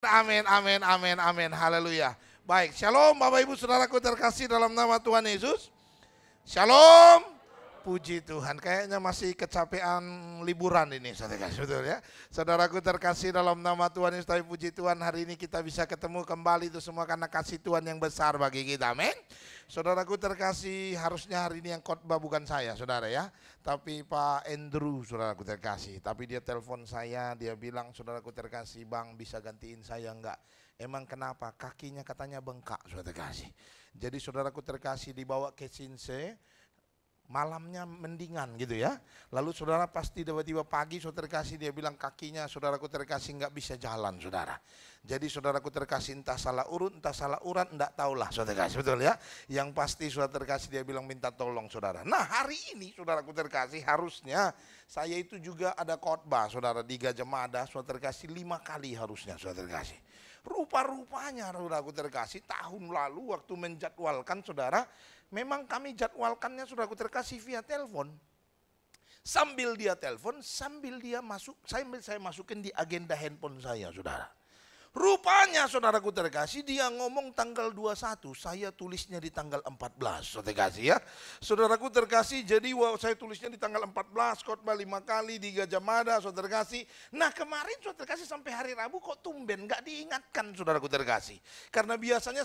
Amin, amin, amin, amin. Haleluya. Baik, shalom Bapak Ibu Saudaraku terkasih dalam nama Tuhan Yesus. Shalom. Puji Tuhan, kayaknya masih kecapean liburan ini, saudara, betul ya. Saudaraku terkasih dalam nama Tuhan Yesus, tapi puji Tuhan hari ini kita bisa ketemu kembali itu semua karena kasih Tuhan yang besar bagi kita, amin. Saudaraku terkasih, harusnya hari ini yang khotbah bukan saya, saudara ya. Tapi Pak Andrew, saudaraku terkasih. Tapi dia telepon saya, dia bilang, saudaraku terkasih, Bang bisa gantiin saya enggak? Emang kenapa? Kakinya katanya bengkak, saudara terkasih. Jadi saudaraku terkasih dibawa ke Sinse, malamnya mendingan gitu ya. Lalu saudara pasti tiba-tiba pagi saudara terkasih dia bilang kakinya saudaraku terkasih nggak bisa jalan saudara. Jadi saudaraku terkasih entah salah urut entah salah urat enggak tahulah saudara terkasih, betul ya. Yang pasti saudara terkasih dia bilang minta tolong saudara. Nah hari ini saudaraku terkasih harusnya saya itu juga ada khotbah saudara di Gajah Mada saudara terkasih 5 kali harusnya saudara terkasih. Rupa-rupanya saudaraku terkasih tahun lalu waktu menjadwalkan saudara, memang kami jadwalkannya saudaraku terkasih via telepon. Sambil dia telepon, sambil dia masuk, saya masukin di agenda handphone saya saudara. Rupanya saudaraku terkasih dia ngomong tanggal 21, saya tulisnya di tanggal 14 saudara terkasih ya. Saudaraku terkasih jadi saya tulisnya di tanggal 14, khotbah 5 kali di Gajah Mada saudara terkasih. Nah kemarin saudara terkasih sampai hari Rabu kok tumben gak diingatkan saudaraku terkasih. Karena biasanya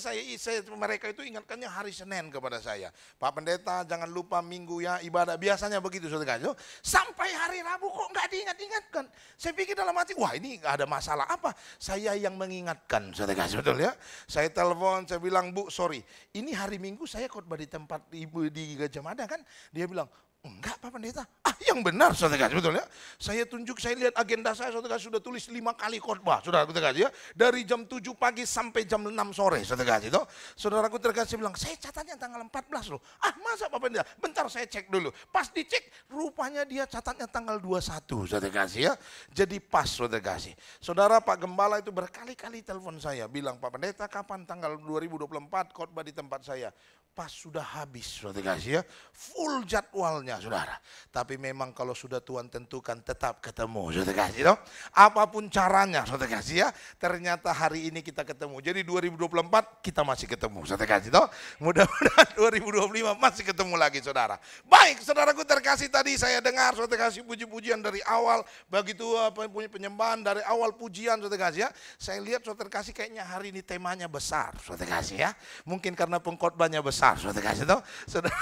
mereka itu ingatkannya hari Senin kepada saya. Pak Pendeta jangan lupa Minggu ya ibadah, biasanya begitu saudara terkasih. Sampai hari Rabu kok gak diingat-ingatkan. Saya pikir dalam hati, wah ini gak ada masalah apa. Saya yang mengingatkan, saudara kasih, betul ya. Saya telepon, saya bilang, Bu, sorry, ini hari Minggu saya khotbah di tempat ibu di Gajah Mada kan? Dia bilang, enggak Pak Pendeta. Ah yang benar saudara kasih, betul ya. Saya tunjuk, saya lihat agenda saya, saudara kasih sudah tulis 5 kali khotbah, saudaraku terkasih ya. Dari jam 7 pagi sampai jam 6 sore, saudara kasih. Saudaraku terkasih bilang, saya catatnya tanggal 14 loh. Ah masa Pak Pendeta? Bentar saya cek dulu. Pas dicek, rupanya dia catatnya tanggal 21, saudara kasih ya. Jadi pas saudara kasih. Saudara Pak Gembala itu berkali-kali telepon saya, bilang, Pak Pendeta kapan tanggal 2024 khotbah di tempat saya? Pas sudah habis saudara kasih ya. Full jadwalnya saudara. Tapi memang kalau sudah Tuhan tentukan tetap ketemu saudara kasih toh. Apapun caranya saudara kasih ya. Ternyata hari ini kita ketemu. Jadi 2024 kita masih ketemu saudara kasih toh. Mudah-mudahan 2025 masih ketemu lagi saudara. Baik saudaraku terkasih, tadi saya dengar saudara kasih puji-pujian dari awal. Begitu punya penyembahan dari awal pujian saudara kasih ya. Saya lihat saudara kasih kayaknya hari ini temanya besar saudara kasih ya. Mungkin karena pengkhotbahnya besar saudara kasih tahu, saudara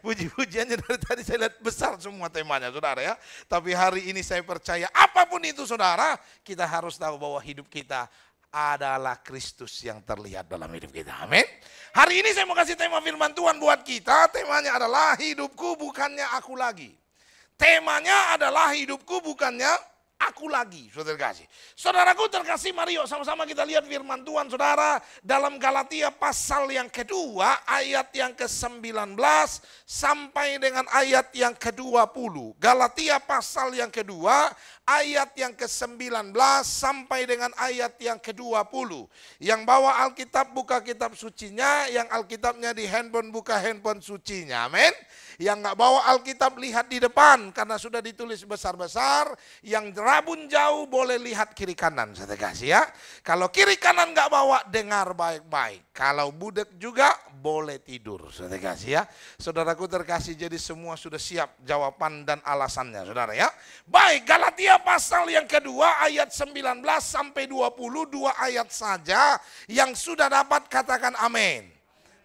puji-pujiannya dari tadi saya lihat besar semua temanya saudara ya. Tapi hari ini saya percaya apapun itu saudara, kita harus tahu bahwa hidup kita adalah Kristus yang terlihat dalam hidup kita. Amin. Hari ini saya mau kasih tema firman Tuhan buat kita. Temanya adalah hidupku bukannya aku lagi. Temanya adalah hidupku bukannya aku lagi, saudara kasih. Saudaraku terkasih, mari yuk sama-sama kita lihat firman Tuhan saudara dalam Galatia pasal yang kedua ayat yang ke-19 sampai dengan ayat yang ke-20. Galatia pasal yang kedua ayat yang ke-19 sampai dengan ayat yang ke-20. Yang bawa Alkitab buka kitab sucinya, yang Alkitabnya di handphone buka handphone sucinya, amin. Yang nggak bawa Alkitab lihat di depan karena sudah ditulis besar-besar. Yang rabun jauh boleh lihat kiri kanan, saya kasih ya. Kalau kiri kanan nggak bawa, dengar baik-baik. Kalau budek juga boleh tidur, saya kasih ya. Saudaraku terkasih, jadi semua sudah siap jawaban dan alasannya saudara ya. Baik, Galatia pasal yang kedua ayat 19 sampai 20, 2 ayat saja. Yang sudah dapat katakan amin.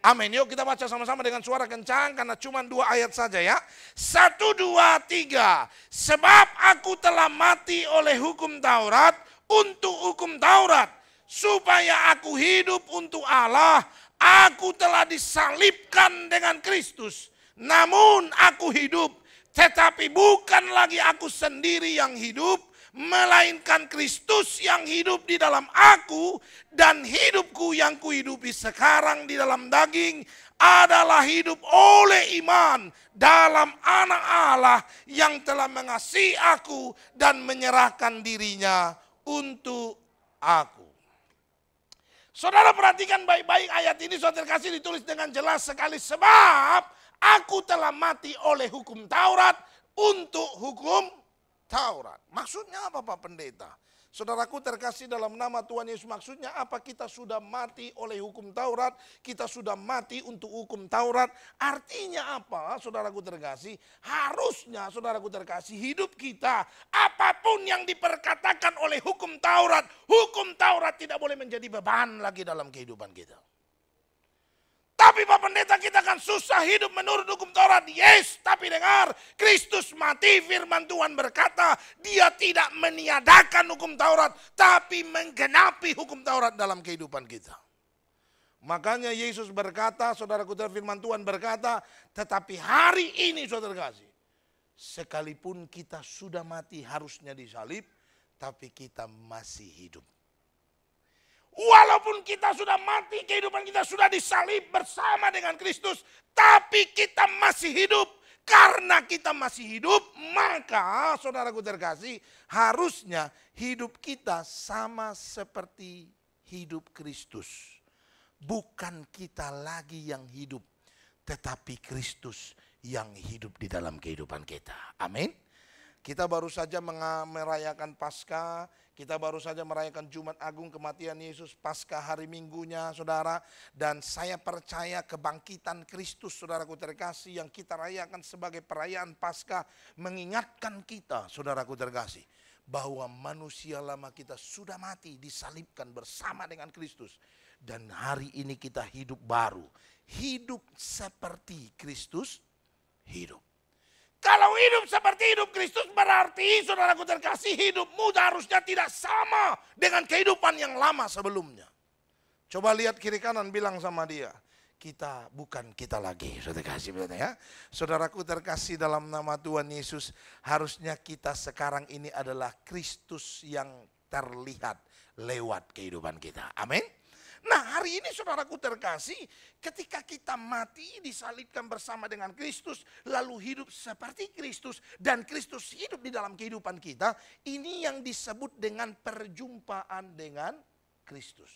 Amin. Yuk kita baca sama-sama dengan suara kencang karena cuma 2 ayat saja ya. 1, 2, 3. Sebab aku telah mati oleh hukum Taurat untuk hukum Taurat, supaya aku hidup untuk Allah. Aku telah disalibkan dengan Kristus. Namun aku hidup, tetapi bukan lagi aku sendiri yang hidup, melainkan Kristus yang hidup di dalam aku, dan hidupku yang kuhidupi sekarang di dalam daging adalah hidup oleh iman dalam Anak Allah yang telah mengasihi aku dan menyerahkan dirinya untuk aku. Saudara perhatikan baik-baik ayat ini, saudara kasih ditulis dengan jelas sekali. Sebab aku telah mati oleh hukum Taurat untuk hukum Taurat. Maksudnya apa Pak Pendeta? Saudaraku terkasih dalam nama Tuhan Yesus, maksudnya apa? Kita sudah mati oleh hukum Taurat, kita sudah mati untuk hukum Taurat. Artinya apa, saudaraku terkasih? Harusnya saudaraku terkasih, hidup kita apapun yang diperkatakan oleh hukum Taurat tidak boleh menjadi beban lagi dalam kehidupan kita. Tapi Pak Pendeta, kita akan susah hidup menurut hukum Taurat. Yes, tapi dengar, Kristus mati, firman Tuhan berkata, dia tidak meniadakan hukum Taurat, tapi menggenapi hukum Taurat dalam kehidupan kita. Makanya Yesus berkata, saudaraku, firman Tuhan berkata, tetapi hari ini saudara kasih, sekalipun kita sudah mati harusnya disalib, tapi kita masih hidup. Walaupun kita sudah mati, kehidupan kita sudah disalib bersama dengan Kristus, tapi kita masih hidup. Karena kita masih hidup, maka saudaraku terkasih, harusnya hidup kita sama seperti hidup Kristus. Bukan kita lagi yang hidup, tetapi Kristus yang hidup di dalam kehidupan kita. Amin. Kita baru saja merayakan Paskah. Kita baru saja merayakan Jumat Agung, kematian Yesus, Paskah hari Minggunya, saudara. Dan saya percaya kebangkitan Kristus, saudaraku terkasih, yang kita rayakan sebagai perayaan Paskah, mengingatkan kita, saudaraku terkasih, bahwa manusia lama kita sudah mati, disalibkan bersama dengan Kristus. Dan hari ini kita hidup baru. Hidup seperti Kristus hidup. Kalau hidup seperti hidup Kristus, berarti saudaraku terkasih, hidupmu harusnya tidak sama dengan kehidupan yang lama sebelumnya. Coba lihat kiri kanan, bilang sama dia, kita bukan kita lagi. Saudara kasih, ya. Saudaraku terkasih dalam nama Tuhan Yesus, harusnya kita sekarang ini adalah Kristus yang terlihat lewat kehidupan kita. Amin. Nah, hari ini saudaraku terkasih, ketika kita mati disalibkan bersama dengan Kristus, lalu hidup seperti Kristus, dan Kristus hidup di dalam kehidupan kita, ini yang disebut dengan perjumpaan dengan Kristus.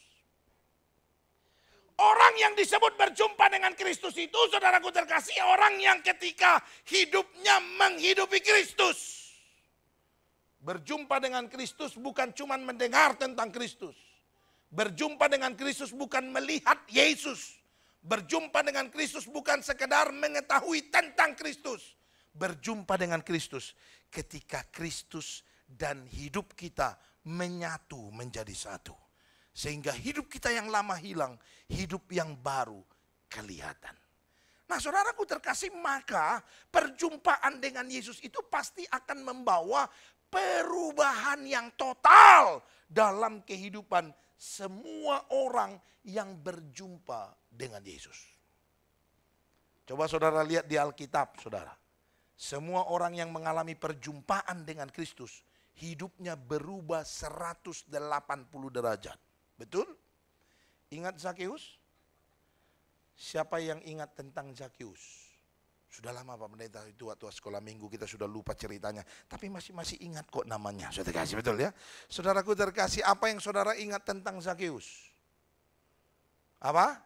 Orang yang disebut berjumpa dengan Kristus itu, saudaraku terkasih, orang yang ketika hidupnya menghidupi Kristus. Berjumpa dengan Kristus bukan cuma mendengar tentang Kristus. Berjumpa dengan Kristus bukan melihat Yesus. Berjumpa dengan Kristus bukan sekedar mengetahui tentang Kristus. Berjumpa dengan Kristus ketika Kristus dan hidup kita menyatu menjadi satu. Sehingga hidup kita yang lama hilang, hidup yang baru kelihatan. Nah, saudaraku terkasih, maka perjumpaan dengan Yesus itu pasti akan membawa perubahan yang total dalam kehidupan semua orang yang berjumpa dengan Yesus. Coba saudara lihat di Alkitab, saudara. Semua orang yang mengalami perjumpaan dengan Kristus, hidupnya berubah 180 derajat. Betul? Ingat Zakeus? Siapa yang ingat tentang Zakeus? Sudah lama Pak Pendeta, itu waktu sekolah minggu kita sudah lupa ceritanya. Tapi masih ingat kok namanya. Saudara kasih, betul ya? Saudaraku terkasih, apa yang saudara ingat tentang Zakeus? Apa?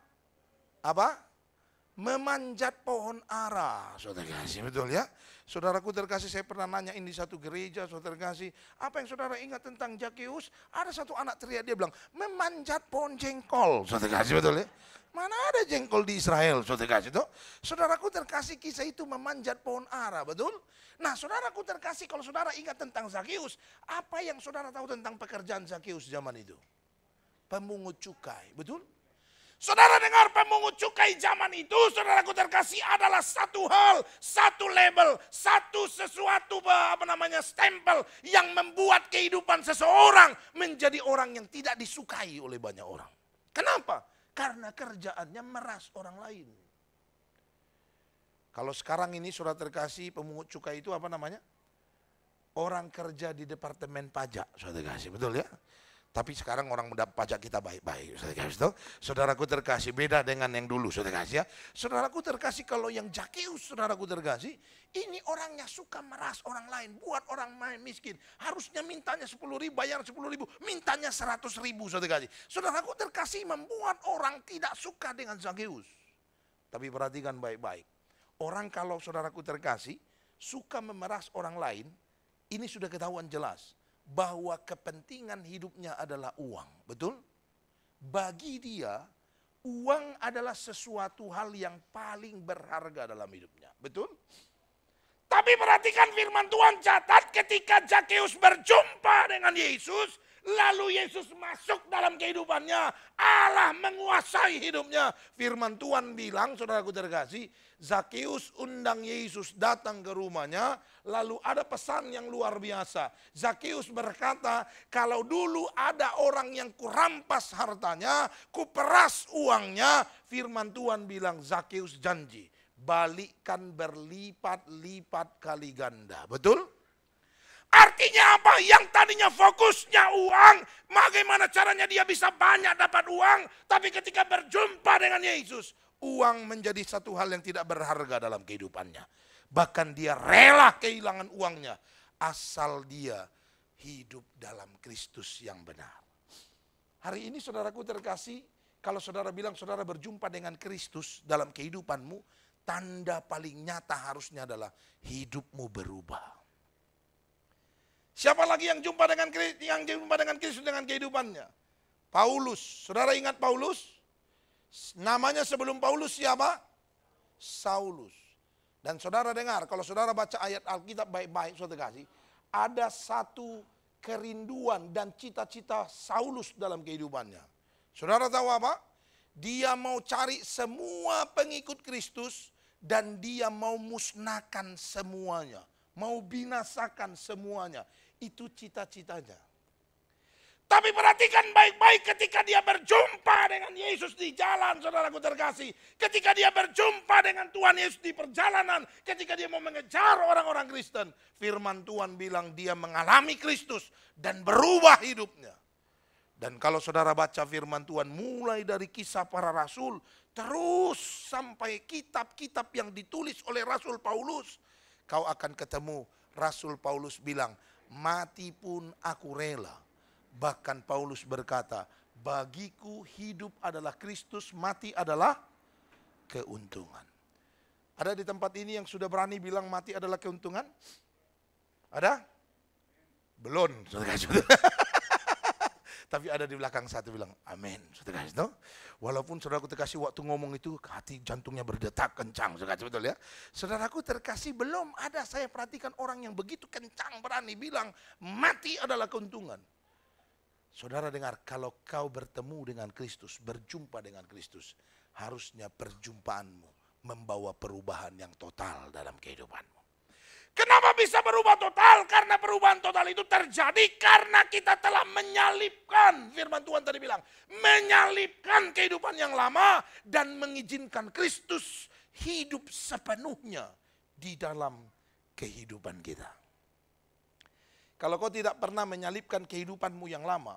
Memanjat pohon ara. Saudara kasih, betul ya? Saudaraku terkasih, saya pernah nanyain di satu gereja, saudara kasih, apa yang saudara ingat tentang Zakeus? Ada satu anak teriak, dia bilang, memanjat pohon jengkol. Saudara kasih, betul ya? Mana ada jengkol di Israel, saudara kasih itu? Saudaraku terkasih, kisah itu memanjat pohon ara, betul? Nah, saudaraku terkasih, kalau saudara ingat tentang Zakeus, apa yang saudara tahu tentang pekerjaan Zakeus zaman itu? Pemungut cukai, betul? Saudara dengar, pemungut cukai zaman itu, saudaraku terkasih, adalah satu hal, satu label, satu sesuatu stempel yang membuat kehidupan seseorang menjadi orang yang tidak disukai oleh banyak orang. Kenapa? Karena kerjaannya meras orang lain. Kalau sekarang ini saudara terkasih, pemungut cukai itu apa namanya? Orang kerja di departemen pajak, saudara terkasih, betul ya? Tapi sekarang orang mendapat pajak kita baik-baik. Saudaraku terkasih, beda dengan yang dulu, saudara kasih ya. Saudaraku terkasih, kalau yang Zakeus, saudaraku terkasih, ini orangnya suka meras orang lain, buat orang lain miskin. Harusnya mintanya 10.000, bayar 10.000, mintanya 100.000, saudara kasih. Saudaraku terkasih, membuat orang tidak suka dengan Zakeus. Tapi perhatikan baik-baik. Orang kalau saudaraku terkasih, suka memeras orang lain, ini sudah ketahuan jelas. bahwa kepentingan hidupnya adalah uang. Betul? Bagi dia, uang adalah sesuatu hal yang paling berharga dalam hidupnya. Betul? Tapi perhatikan firman Tuhan, catat ketika Zakeus berjumpa dengan Yesus, lalu Yesus masuk dalam kehidupannya, Allah menguasai hidupnya. Firman Tuhan bilang, saudaraku terkasih, Zakeus undang Yesus datang ke rumahnya, lalu ada pesan yang luar biasa. Zakeus berkata, kalau dulu ada orang yang kurampas hartanya, kuperas uangnya, firman Tuhan bilang, Zakeus janji, balikkan berlipat-lipat kali ganda. Betul? Artinya apa? Yang tadinya fokusnya uang, bagaimana caranya dia bisa banyak dapat uang, tapi ketika berjumpa dengan Yesus, uang menjadi satu hal yang tidak berharga dalam kehidupannya. Bahkan dia rela kehilangan uangnya, asal dia hidup dalam Kristus yang benar. Hari ini saudaraku terkasih, kalau saudara bilang saudara berjumpa dengan Kristus dalam kehidupanmu, tanda paling nyata harusnya adalah hidupmu berubah. Siapa lagi yang jumpa dengan Kristus dengan kehidupannya? Paulus. Saudara ingat Paulus? Namanya sebelum Paulus siapa? Saulus. Dan saudara dengar, kalau saudara baca ayat Alkitab baik-baik, saudara kasih, ada satu kerinduan dan cita-cita Saulus dalam kehidupannya. Saudara tahu apa? Dia mau cari semua pengikut Kristus dan dia mau musnahkan semuanya. Mau binasakan semuanya. Itu cita-citanya. Tapi perhatikan baik-baik ketika dia berjumpa dengan Yesus di jalan, saudaraku terkasih. Ketika dia berjumpa dengan Tuhan Yesus di perjalanan. Ketika dia mau mengejar orang-orang Kristen. Firman Tuhan bilang dia mengalami Kristus dan berubah hidupnya. Dan kalau saudara baca firman Tuhan mulai dari kisah para rasul, terus sampai kitab-kitab yang ditulis oleh Rasul Paulus, kau akan ketemu Rasul Paulus bilang, mati pun aku rela. Bahkan Paulus berkata, bagiku hidup adalah Kristus, mati adalah keuntungan. Ada di tempat ini yang sudah berani bilang mati adalah keuntungan? Ada? Belum, saudara-saudara. Tapi ada di belakang satu bilang, amin. Saudara kasih, no? Walaupun saudaraku terkasih waktu ngomong itu, hati jantungnya berdetak kencang. Saudara kasih, betul ya? Saudaraku terkasih, belum ada saya perhatikan orang yang begitu kencang berani bilang, mati adalah keuntungan. Saudara dengar, kalau kau bertemu dengan Kristus, berjumpa dengan Kristus, harusnya perjumpaanmu membawa perubahan yang total dalam kehidupanmu. Kenapa bisa berubah total? Karena perubahan total itu terjadi karena kita telah menyalipkan, firman Tuhan tadi bilang, menyalipkan kehidupan yang lama dan mengizinkan Kristus hidup sepenuhnya di dalam kehidupan kita. Kalau kau tidak pernah menyalipkan kehidupanmu yang lama,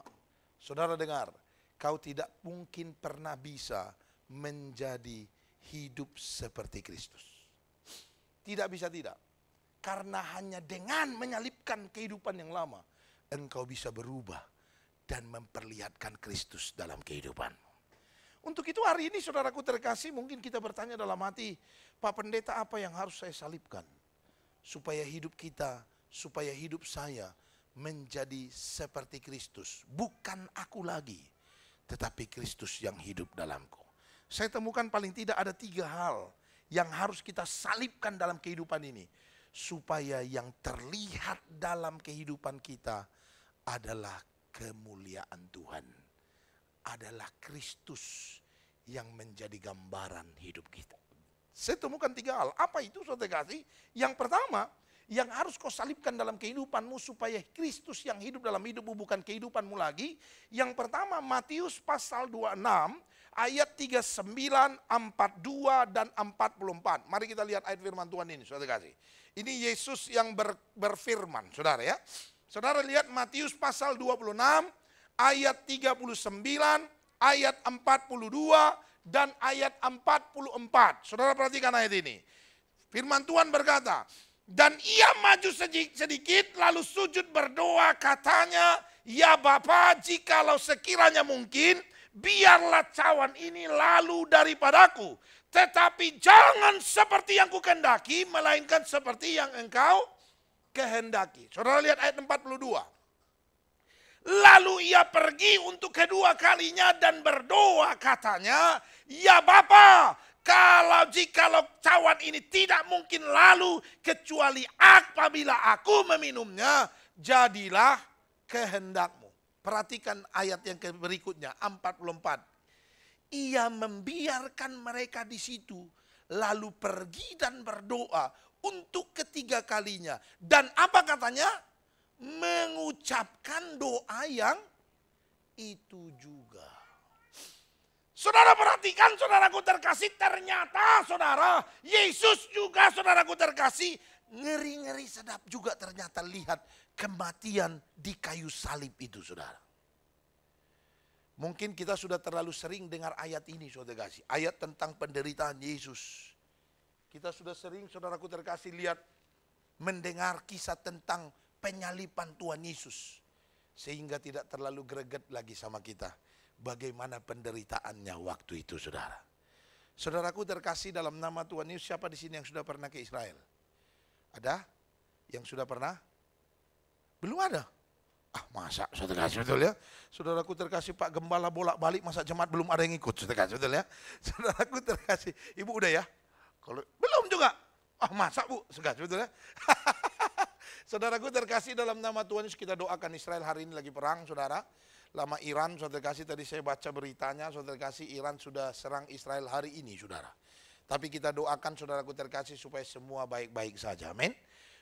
saudara dengar, kau tidak mungkin pernah bisa menjadi hidup seperti Kristus. Tidak bisa tidak. Karena hanya dengan menyalipkan kehidupan yang lama, engkau bisa berubah dan memperlihatkan Kristus dalam kehidupanmu. Untuk itu hari ini saudaraku terkasih, mungkin kita bertanya dalam hati, Pak Pendeta apa yang harus saya salipkan? Supaya hidup kita, supaya hidup saya menjadi seperti Kristus. Bukan aku lagi, tetapi Kristus yang hidup dalamku. Saya temukan paling tidak ada 3 hal yang harus kita salipkan dalam kehidupan ini. Supaya yang terlihat dalam kehidupan kita adalah kemuliaan Tuhan. Adalah Kristus yang menjadi gambaran hidup kita. Saya temukan 3 hal. Apa itu saudara kasih? Yang pertama, yang harus kau salibkan dalam kehidupanmu supaya Kristus yang hidup dalam hidupmu bukan kehidupanmu lagi. Yang pertama Matius pasal 26 ayat 39, 42 dan 44. Mari kita lihat ayat firman Tuhan ini saudara kasih. Ini Yesus yang berfirman, saudara ya. Saudara lihat Matius pasal 26, ayat 39, ayat 42, dan ayat 44. Saudara perhatikan ayat ini. Firman Tuhan berkata, dan ia maju sedikit lalu sujud berdoa katanya, ya Bapa, jikalau sekiranya mungkin, biarlah cawan ini lalu daripadaku. Tetapi jangan seperti yang kukehendaki, melainkan seperti yang engkau kehendaki. Saudara lihat ayat 42. Lalu ia pergi untuk kedua kalinya dan berdoa, katanya, "Ya Bapa, jikalau cawan ini tidak mungkin lalu kecuali apabila aku meminumnya, jadilah kehendak-Mu." Perhatikan ayat yang berikutnya, 44. Ia membiarkan mereka di situ, lalu pergi dan berdoa untuk ketiga kalinya. Dan apa katanya? Mengucapkan doa yang itu juga. Saudara perhatikan, saudaraku terkasih, ternyata saudara, Yesus juga saudaraku terkasih, ngeri-ngeri sedap juga ternyata lihat kematian di kayu salib itu, saudara. Mungkin kita sudah terlalu sering dengar ayat ini, saudara kasih. Ayat tentang penderitaan Yesus. Kita sudah sering, saudaraku terkasih, lihat, mendengar kisah tentang penyaliban Tuhan Yesus. Sehingga tidak terlalu greget lagi sama kita. Bagaimana penderitaannya waktu itu, saudara. Saudaraku terkasih, dalam nama Tuhan Yesus, siapa di sini yang sudah pernah ke Israel? Ada? Yang sudah pernah? Belum ada? Masa saudara kasih, betul ya? Saudaraku terkasih, Pak Gembala bolak-balik masa jemaat belum ada yang ikut, saudara kasih, betul ya? Saudaraku terkasih, Ibu udah ya? Kalau belum juga, masa Bu, saudara kasih, betul ya? Saudaraku terkasih, dalam nama Tuhan Yesus kita doakan Israel hari ini lagi perang, saudara. Lama Iran, saudara kasih, tadi saya baca beritanya, saudara kasih, Iran sudah serang Israel hari ini, saudara. Tapi kita doakan saudaraku terkasih supaya semua baik-baik saja, amin.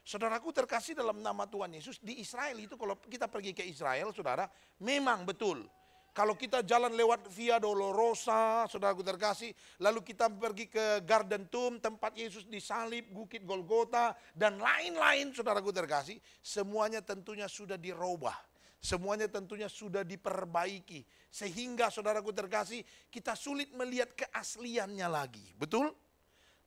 Saudaraku terkasih, dalam nama Tuhan Yesus, di Israel itu kalau kita pergi ke Israel, saudara, memang betul. Kalau kita jalan lewat Via Dolorosa, saudaraku terkasih, lalu kita pergi ke Garden Tomb, tempat Yesus disalib, Bukit Golgota, dan lain-lain, saudaraku terkasih, semuanya tentunya sudah dirubah. Semuanya tentunya sudah diperbaiki. Sehingga saudaraku terkasih, kita sulit melihat keasliannya lagi. Betul?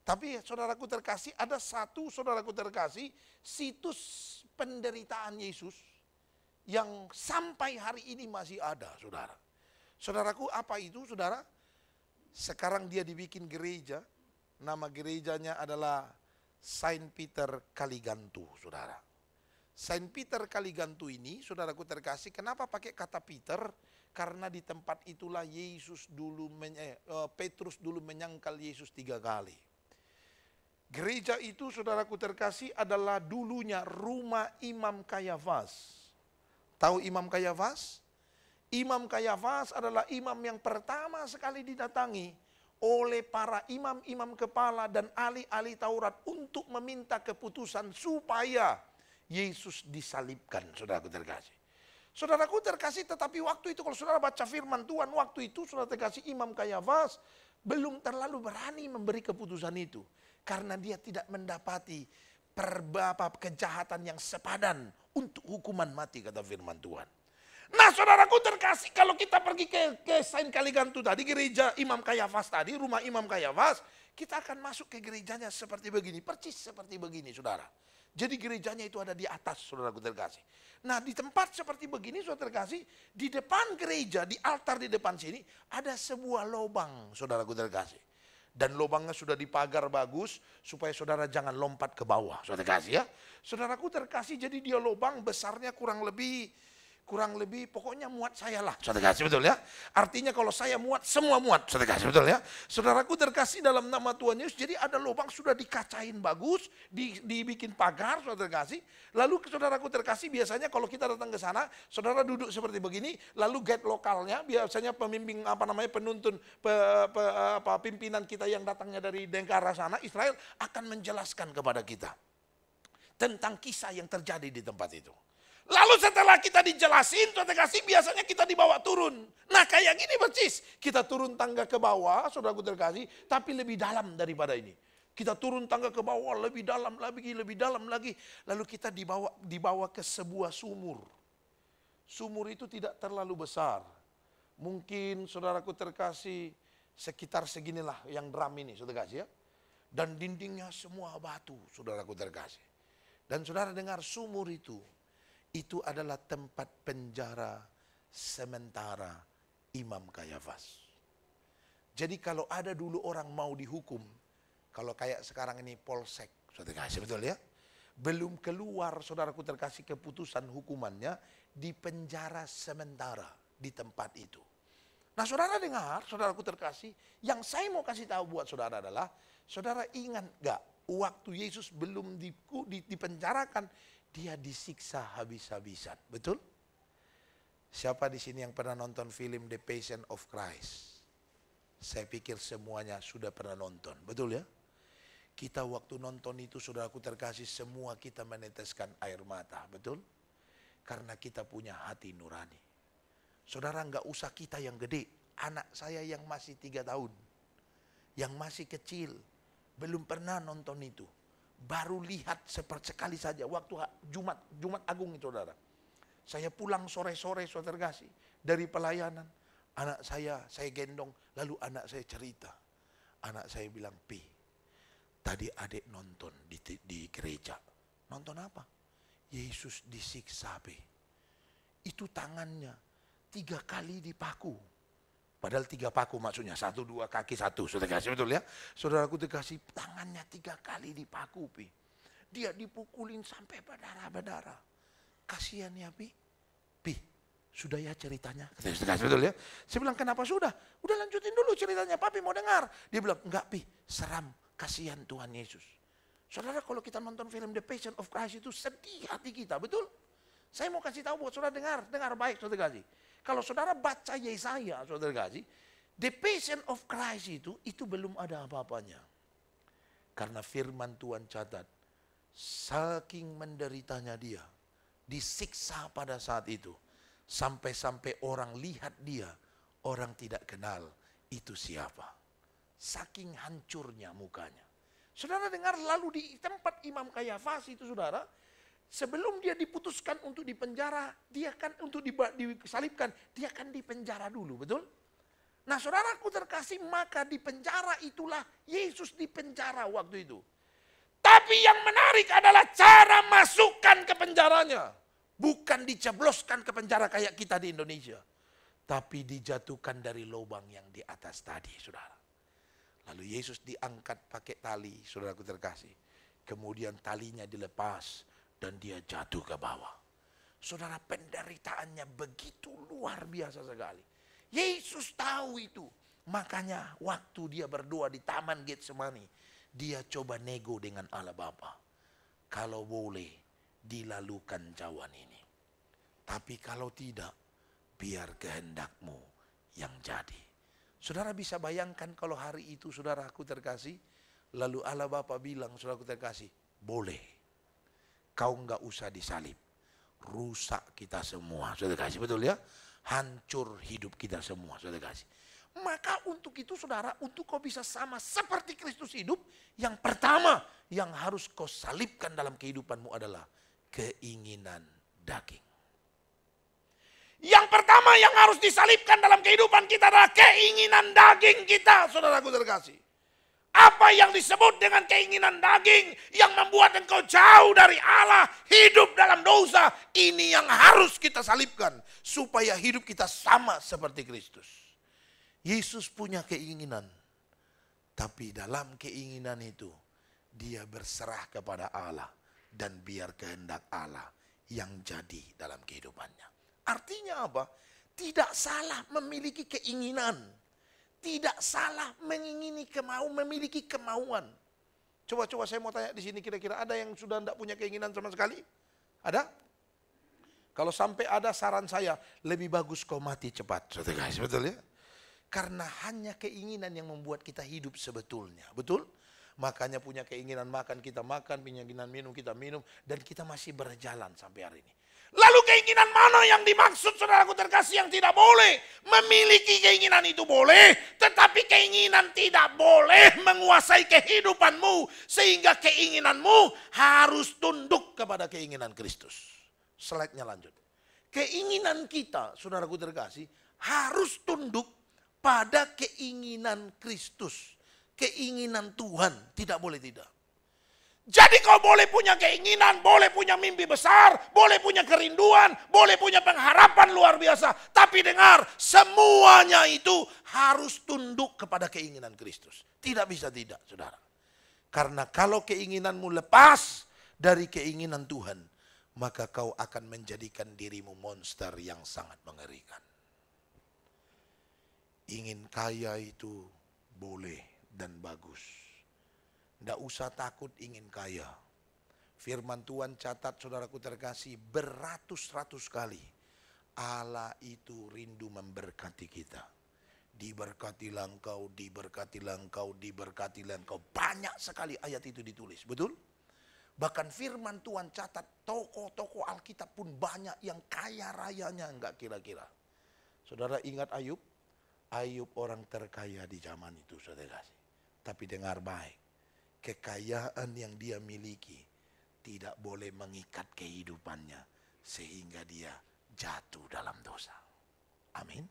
Tapi saudaraku terkasih, ada satu saudaraku terkasih, situs penderitaan Yesus yang sampai hari ini masih ada, saudara. Saudaraku, apa itu, saudara? Sekarang dia dibikin gereja, nama gerejanya adalah Saint Peter Kaligantu, saudara. Saint Peter Kaligantu ini, saudaraku terkasih, kenapa pakai kata Peter? Karena di tempat itulah Petrus dulu menyangkal Yesus 3 kali. Gereja itu, saudaraku terkasih, adalah dulunya rumah Imam Kayafas. Tahu Imam Kayafas? Imam Kayafas adalah imam yang pertama sekali didatangi oleh para imam-imam kepala dan ahli-ahli Taurat untuk meminta keputusan supaya Yesus disalibkan, saudaraku terkasih. Saudaraku terkasih, tetapi waktu itu kalau saudara baca firman Tuhan, waktu itu saudara terkasih, Imam Kayafas belum terlalu berani memberi keputusan itu. Karena dia tidak mendapati kejahatan yang sepadan untuk hukuman mati, kata firman Tuhan. Nah saudaraku terkasih, kalau kita pergi ke Saint Kaligantu tadi, gereja Imam Kayafas tadi, rumah Imam Kayafas, kita akan masuk ke gerejanya seperti begini, persis seperti begini, saudara. Jadi gerejanya itu ada di atas, saudaraku terkasih. Nah di tempat seperti begini, saudara terkasih, di depan gereja, di altar di depan sini, ada sebuah lubang, saudaraku terkasih. Dan lubangnya sudah dipagar bagus, supaya saudara jangan lompat ke bawah, saudara terkasih ya. Saudaraku terkasih, jadi dia lubang besarnya kurang lebih pokoknya muat saya lah, saudara kasih, betul ya. Artinya kalau saya muat, semua muat, saudara kasih, betul ya. Saudaraku terkasih, dalam nama Tuhan Yesus, jadi ada lubang sudah dikacain bagus, dibikin pagar, saudara kasih. Lalu saudaraku terkasih, biasanya kalau kita datang ke sana, saudara duduk seperti begini, lalu guide lokalnya, biasanya pembimbing penuntun, pimpinan kita yang datangnya dari negara sana, Israel, akan menjelaskan kepada kita tentang kisah yang terjadi di tempat itu. Lalu setelah kita dijelasin, saudara kasih, biasanya kita dibawa turun. Nah kayak gini persis, kita turun tangga ke bawah, saudaraku terkasih, tapi lebih dalam daripada ini. Kita turun tangga ke bawah, lebih dalam lagi. Lalu kita dibawa ke sebuah sumur. Sumur itu tidak terlalu besar. Mungkin saudaraku terkasih, sekitar seginilah yang drum ini, saudara kasih ya. Dan dindingnya semua batu, saudaraku terkasih. Dan saudara dengar, sumur itu adalah tempat penjara sementara Imam Kayafas. Jadi kalau ada dulu orang mau dihukum, kalau kayak sekarang ini polsek, saudara kasih, betul ya. belum keluar, saudaraku terkasih, keputusan hukumannya, di penjara sementara di tempat itu. Nah saudara dengar, saudaraku terkasih, yang saya mau kasih tahu buat saudara adalah, saudara ingat gak, waktu Yesus belum dipenjarakan, dia disiksa habis-habisan, betul? Siapa di sini yang pernah nonton film The Passion of Christ? Saya pikir semuanya sudah pernah nonton, betul ya? Kita waktu nonton itu, saudaraku terkasih, semua kita meneteskan air mata, betul? Karena kita punya hati nurani. Saudara, nggak usah kita yang gede, anak saya yang masih 3 tahun, yang masih kecil, belum pernah nonton itu. Baru lihat sekali saja waktu Jumat Agung itu, saudara. Saya pulang sore-sore, saudara terkasih, dari pelayanan. Anak saya gendong, lalu anak saya cerita. Anak saya bilang, Pi, tadi adik nonton di gereja. Nonton apa? Yesus disiksa, Pi. Itu tangannya 3 kali dipaku. Padahal 3 paku maksudnya, 1, 2, kaki 1. Saudara kasih, betul ya? Saudaraku dikasih tangannya 3 kali dipaku, Pi. Dia dipukulin sampai berdarah-berdarah. Kasihan ya, Pi. Pi, sudah ya ceritanya? Betul ya? Saya bilang, kenapa sudah? Udah lanjutin dulu ceritanya, Papi mau dengar. Dia bilang, enggak, Pi, seram, kasihan Tuhan Yesus. Saudara, kalau kita nonton film The Passion of Christ itu sedih hati kita, betul? Saya mau kasih tahu buat saudara, dengar baik, saudara kasih. Kalau saudara baca Yesaya, saudara kasih, The Passion of Christ itu belum ada apa-apanya. Karena firman Tuhan catat, saking menderitanya dia, disiksa pada saat itu, sampai-sampai orang lihat dia, orang tidak kenal itu siapa. Saking hancurnya mukanya. Saudara dengar, lalu di tempat Imam Kayafas itu, saudara, sebelum dia diputuskan untuk dipenjara, dia kan untuk disalibkan, dia kan dipenjara dulu, betul? Nah saudaraku terkasih, maka di penjara itulah Yesus dipenjara waktu itu. Tapi yang menarik adalah cara masukkan ke penjaranya. Bukan dicebloskan ke penjara kayak kita di Indonesia. Tapi dijatuhkan dari lubang yang di atas tadi, saudara. Lalu Yesus diangkat pakai tali, saudaraku terkasih. Kemudian talinya dilepas dan dia jatuh ke bawah. Saudara, penderitaannya begitu luar biasa sekali. Yesus tahu itu. Makanya waktu dia berdoa di Taman Getsemani, dia coba nego dengan Allah Bapa. Kalau boleh, dilalukan cawan ini. Tapi kalau tidak, biar kehendakmu yang jadi. Saudara bisa bayangkan kalau hari itu, saudaraku terkasih, lalu Allah Bapa bilang, saudaraku terkasih, boleh. Kau enggak usah disalib. Rusak kita semua, saudara kasih, betul ya? Hancur hidup kita semua, saudara kasih. Maka untuk itu, saudara, untuk kau bisa sama seperti Kristus hidup, yang pertama yang harus kau salibkan dalam kehidupanmu adalah keinginan daging. Yang pertama yang harus disalibkan dalam kehidupan kita adalah keinginan daging kita, saudaraku terkasih. Apa yang disebut dengan keinginan daging yang membuat engkau jauh dari Allah, hidup dalam dosa, ini yang harus kita salibkan supaya hidup kita sama seperti Kristus. Yesus punya keinginan, tapi dalam keinginan itu dia berserah kepada Allah dan biar kehendak Allah yang jadi dalam kehidupannya. Artinya apa? Tidak salah memiliki keinginan. Tidak salah memiliki kemauan. Coba saya mau tanya di sini, kira-kira ada yang sudah tidak punya keinginan sama sekali? Ada? Kalau sampai ada, saran saya, lebih bagus kau mati cepat. Guys, betul ya? Karena hanya keinginan yang membuat kita hidup sebetulnya. Betul? Makanya punya keinginan makan, kita makan, punya keinginan minum, kita minum. Dan kita masih berjalan sampai hari ini. Lalu keinginan mana yang dimaksud, saudaraku terkasih, yang tidak boleh? Memiliki keinginan itu boleh, tetapi keinginan tidak boleh menguasai kehidupanmu. Sehingga keinginanmu harus tunduk kepada keinginan Kristus. Slide-nya lanjut. Keinginan kita, saudaraku terkasih, harus tunduk pada keinginan Kristus. Keinginan Tuhan, tidak boleh tidak. Jadi kau boleh punya keinginan, boleh punya mimpi besar, boleh punya kerinduan, boleh punya pengharapan luar biasa. Tapi dengar, semuanya itu harus tunduk kepada keinginan Kristus. Tidak bisa tidak, saudara. Karena kalau keinginanmu lepas dari keinginan Tuhan, maka kau akan menjadikan dirimu monster yang sangat mengerikan. Ingin kaya itu boleh dan bagus. Tidak usah takut ingin kaya. Firman Tuhan catat saudaraku terkasih beratus-ratus kali. Allah itu rindu memberkati kita. Diberkatilah engkau, diberkatilah engkau, diberkatilah engkau. Banyak sekali ayat itu ditulis, betul? Bahkan firman Tuhan catat tokoh-tokoh Alkitab pun banyak yang kaya rayanya enggak kira-kira. Saudara ingat Ayub? Ayub orang terkaya di zaman itu, saudara. Tapi dengar baik, kekayaan yang dia miliki tidak boleh mengikat kehidupannya sehingga dia jatuh dalam dosa. Amin.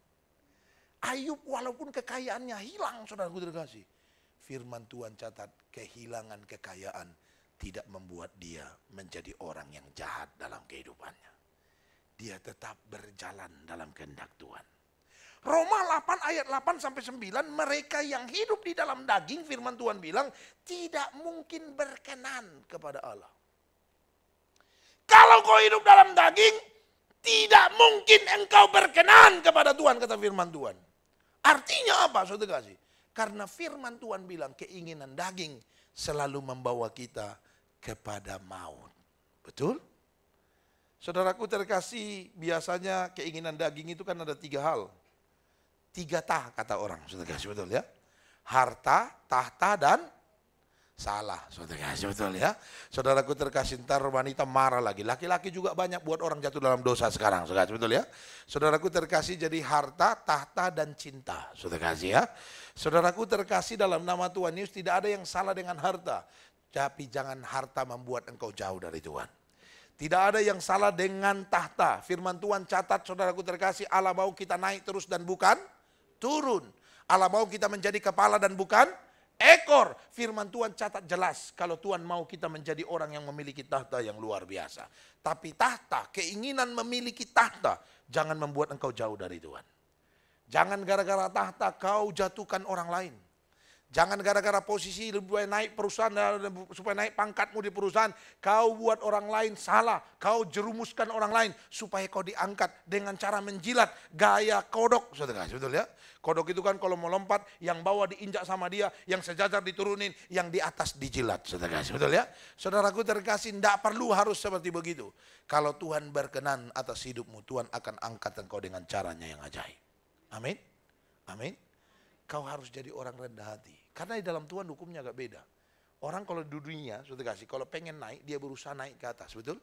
Ayub walaupun kekayaannya hilang, saudaraku terkasih, firman Tuhan catat kehilangan kekayaan tidak membuat dia menjadi orang yang jahat dalam kehidupannya. Dia tetap berjalan dalam kehendak Tuhan. Roma 8 ayat 8 sampai 9, mereka yang hidup di dalam daging, firman Tuhan bilang, tidak mungkin berkenan kepada Allah. Kalau kau hidup dalam daging, tidak mungkin engkau berkenan kepada Tuhan, kata firman Tuhan. Artinya apa, saudara kasih? Karena firman Tuhan bilang keinginan daging selalu membawa kita kepada maut. Betul? Saudaraku terkasih, biasanya keinginan daging itu kan ada 3 hal. 3 tah kata orang, saudara kasih, betul ya? Harta, tahta, dan salah, saudara kasih, betul ya? Saudaraku terkasih, ntar wanita marah lagi. Laki-laki juga banyak buat orang jatuh dalam dosa sekarang, saudara kasih, betul ya? Saudaraku terkasih, jadi harta, tahta, dan cinta, saudara kasih ya? Saudaraku terkasih, dalam nama Tuhan Yesus tidak ada yang salah dengan harta. Tapi jangan harta membuat engkau jauh dari Tuhan. Tidak ada yang salah dengan tahta. Firman Tuhan catat, saudaraku terkasih, Allah mau kita naik terus dan bukan turun. Allah mau kita menjadi kepala dan bukan ekor. Firman Tuhan catat jelas kalau Tuhan mau kita menjadi orang yang memiliki tahta yang luar biasa. Tapi tahta, keinginan memiliki tahta, jangan membuat engkau jauh dari Tuhan. Jangan gara-gara tahta kau jatuhkan orang lain. Jangan gara-gara posisi supaya naik perusahaan, supaya naik pangkatmu di perusahaan, kau buat orang lain salah, kau jerumuskan orang lain supaya kau diangkat dengan cara menjilat gaya kodok, saudara, betul ya? Kodok itu kan kalau mau lompat, yang bawah diinjak sama dia, yang sejajar diturunin, yang di atas dijilat, saudara, betul ya? Saudaraku terkasih, tidak perlu harus seperti begitu. Kalau Tuhan berkenan atas hidupmu, Tuhan akan angkat engkau dengan caranya yang ajaib. Amin, amin. Kau harus jadi orang rendah hati. Karena di dalam Tuhan hukumnya agak beda. Orang kalau di dunia, saudara kasih, kalau pengen naik, dia berusaha naik ke atas, betul?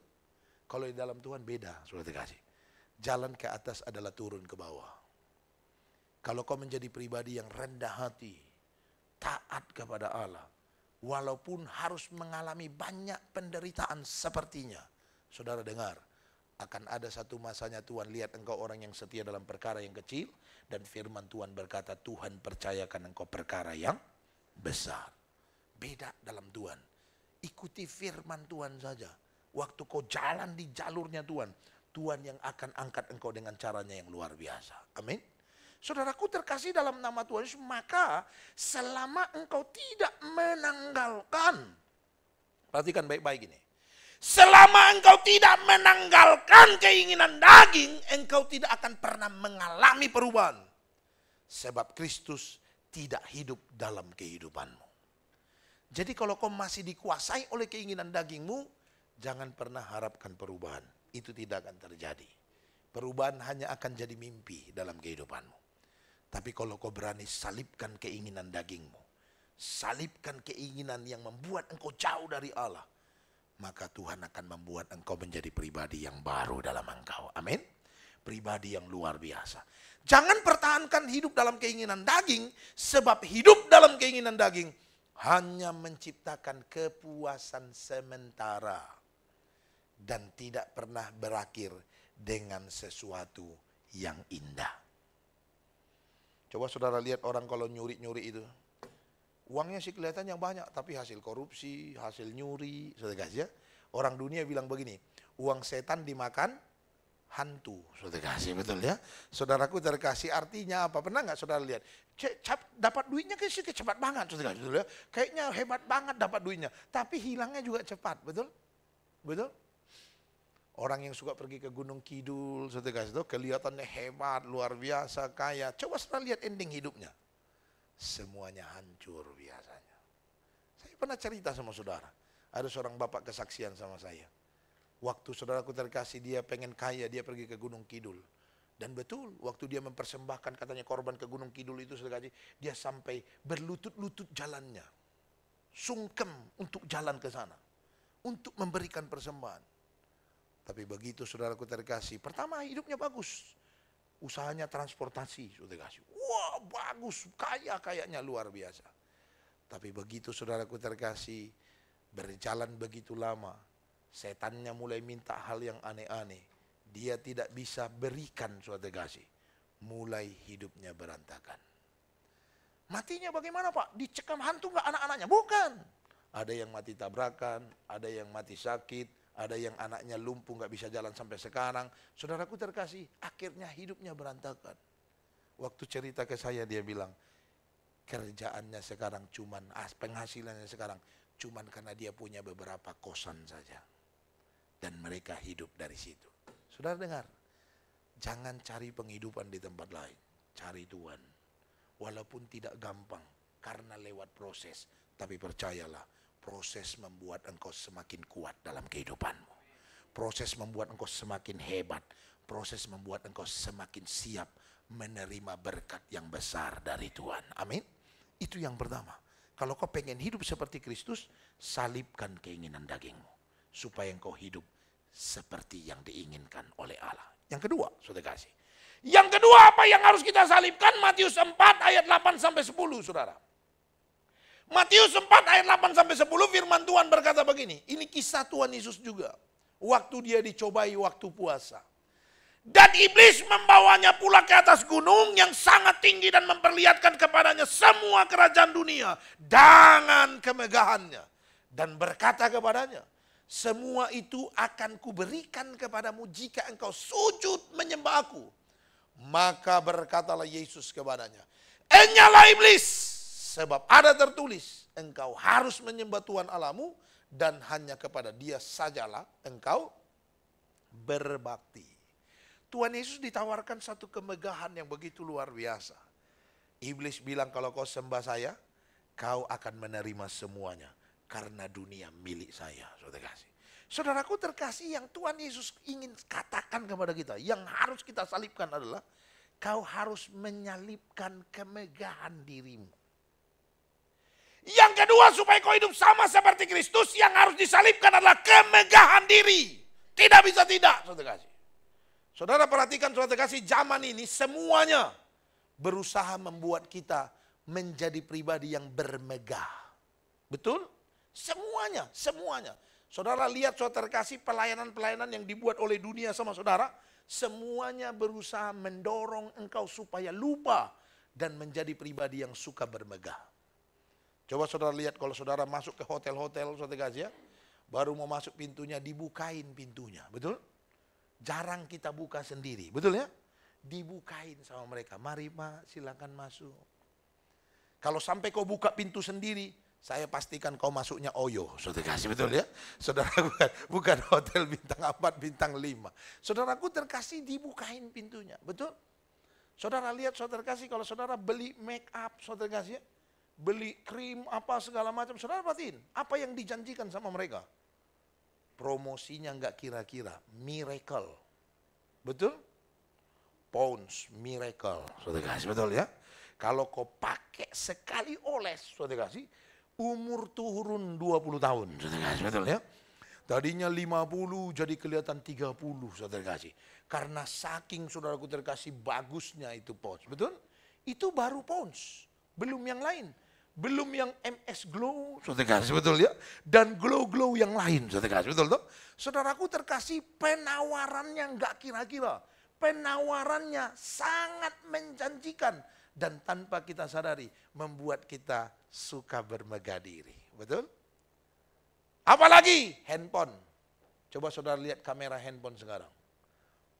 Kalau di dalam Tuhan beda, saudara kasih. Jalan ke atas adalah turun ke bawah. Kalau kau menjadi pribadi yang rendah hati, taat kepada Allah, walaupun harus mengalami banyak penderitaan sepertinya, saudara dengar, akan ada satu masanya Tuhan lihat engkau orang yang setia dalam perkara yang kecil, dan firman Tuhan berkata, Tuhan percayakan engkau perkara yang besar. Beda dalam Tuhan. Ikuti firman Tuhan saja. Waktu kau jalan di jalurnya Tuhan, Tuhan yang akan angkat engkau dengan caranya yang luar biasa. Amin. Saudaraku terkasih dalam nama Tuhan Yesus, maka selama engkau tidak menanggalkan, perhatikan baik-baik ini. Selama engkau tidak menanggalkan keinginan daging, engkau tidak akan pernah mengalami perubahan. Sebab Kristus tidak hidup dalam kehidupanmu. Jadi kalau kau masih dikuasai oleh keinginan dagingmu, jangan pernah harapkan perubahan. Itu tidak akan terjadi. Perubahan hanya akan jadi mimpi dalam kehidupanmu. Tapi kalau kau berani salibkan keinginan dagingmu, salibkan keinginan yang membuat engkau jauh dari Allah, maka Tuhan akan membuat engkau menjadi pribadi yang baru dalam engkau. Amin. Pribadi yang luar biasa. Jangan pertahankan hidup dalam keinginan daging, sebab hidup dalam keinginan daging hanya menciptakan kepuasan sementara dan tidak pernah berakhir dengan sesuatu yang indah. Coba saudara lihat orang kalau nyuri-nyuri itu. Uangnya sih kelihatannya banyak, tapi hasil korupsi, hasil nyuri, saudara kasih ya. Orang dunia bilang begini, uang setan dimakan hantu, saudara kasih, betul ya. Saudaraku terkasih, artinya apa? Pernah nggak saudara lihat? Dapat duitnya kayaknya cepat banget, saudara kasih, betul ya. Kayaknya hebat banget dapat duitnya, tapi hilangnya juga cepat, betul? Betul? Orang yang suka pergi ke Gunung Kidul, saudara kasih tahu, kelihatannya hebat, luar biasa, kaya. Coba saudara lihat ending hidupnya. Semuanya hancur biasanya. Saya pernah cerita sama saudara. Ada seorang bapak kesaksian sama saya. Waktu saudaraku terkasih, dia pengen kaya, dia pergi ke Gunung Kidul. Dan betul, waktu dia mempersembahkan katanya korban ke Gunung Kidul itu, saudara kasih, dia sampai berlutut-lutut jalannya. Sungkem untuk jalan ke sana. Untuk memberikan persembahan. Tapi begitu saudaraku terkasih, pertama hidupnya bagus. Usahanya transportasi, saudara kasih. Wah, bagus, kayaknya luar biasa. Tapi begitu saudaraku terkasih, berjalan begitu lama, setannya mulai minta hal yang aneh-aneh. Dia tidak bisa berikan, saudara kasih. Mulai hidupnya berantakan. Matinya bagaimana Pak? Dicekam hantu nggak anak-anaknya? Bukan. Ada yang mati tabrakan, ada yang mati sakit, ada yang anaknya lumpuh nggak bisa jalan sampai sekarang. Saudaraku terkasih, akhirnya hidupnya berantakan. Waktu cerita ke saya dia bilang, kerjaannya sekarang cuman, penghasilannya sekarang cuman karena dia punya beberapa kosan saja. Dan mereka hidup dari situ. Saudara dengar, jangan cari penghidupan di tempat lain. Cari Tuhan. Walaupun tidak gampang, karena lewat proses. Tapi percayalah, proses membuat engkau semakin kuat dalam kehidupanmu. Proses membuat engkau semakin hebat. Proses membuat engkau semakin siap menerima berkat yang besar dari Tuhan. Amin. Itu yang pertama. Kalau kau pengen hidup seperti Kristus, salibkan keinginan dagingmu. Supaya engkau hidup seperti yang diinginkan oleh Allah. Yang kedua, saudara kasih. Yang kedua apa yang harus kita salibkan? Matius 4 ayat 8 sampai 10, saudara. Matius 4 ayat 8 sampai 10 firman Tuhan berkata begini. Ini kisah Tuhan Yesus juga. Waktu dia dicobai waktu puasa. Dan iblis membawanya pula ke atas gunung yang sangat tinggi dan memperlihatkan kepadanya semua kerajaan dunia dengan kemegahannya. Dan berkata kepadanya, semua itu akan kuberikan kepadamu jika engkau sujud menyembah aku. Maka berkatalah Yesus kepadanya, enyalah iblis, sebab ada tertulis, engkau harus menyembah Tuhan Allahmu dan hanya kepada Dia sajalah engkau berbakti. Tuhan Yesus ditawarkan satu kemegahan yang begitu luar biasa. Iblis bilang kalau kau sembah saya, kau akan menerima semuanya karena dunia milik saya. Saudara kasih. Saudaraku terkasih, yang Tuhan Yesus ingin katakan kepada kita, yang harus kita salibkan adalah kau harus menyalibkan kemegahan dirimu. Yang kedua, supaya kau hidup sama seperti Kristus, yang harus disalibkan adalah kemegahan diri. Tidak bisa tidak, saudara kasih. Saudara perhatikan, saudara kasih, zaman ini semuanya berusaha membuat kita menjadi pribadi yang bermegah. Betul? Semuanya. Saudara lihat, saudara kasih, pelayanan-pelayanan yang dibuat oleh dunia sama saudara, semuanya berusaha mendorong engkau supaya lupa dan menjadi pribadi yang suka bermegah. Coba saudara lihat kalau saudara masuk ke hotel-hotel, saudara kasih ya, baru mau masuk pintunya, dibukain pintunya, betul? Jarang kita buka sendiri, betul ya? Dibukain sama mereka, mari Pak silakan masuk. Kalau sampai kau buka pintu sendiri, saya pastikan kau masuknya Oyo, saudara kasih, betul ya? Saudara bukan hotel bintang 4, bintang 5. Saudaraku terkasih, dibukain pintunya, betul? Saudara lihat, saudara kasih, kalau saudara beli make up, saudara kasih ya, beli krim apa segala macam, saudara perhatiin apa yang dijanjikan sama mereka. Promosinya enggak kira-kira, miracle. Betul? Pounds, miracle, saudara kasih, betul ya? Kalau kau pakai sekali oles, saudara kasih, umur turun 20 tahun, saudara kasih, betul ya? Tadinya 50 jadi kelihatan 30, saudara kasih. Karena saking saudaraku terkasih bagusnya itu pounds, betul? Itu baru pounds, belum yang lain. Belum yang MS Glow, saudara kasih, betul ya? Dan glow-glow yang lain, saudara kasih, betul toh? Saudaraku terkasih, penawarannya enggak kira-kira. Penawarannya sangat menjanjikan. Dan tanpa kita sadari, membuat kita suka bermegah diri. Betul? Apalagi handphone. Coba saudara lihat kamera handphone sekarang.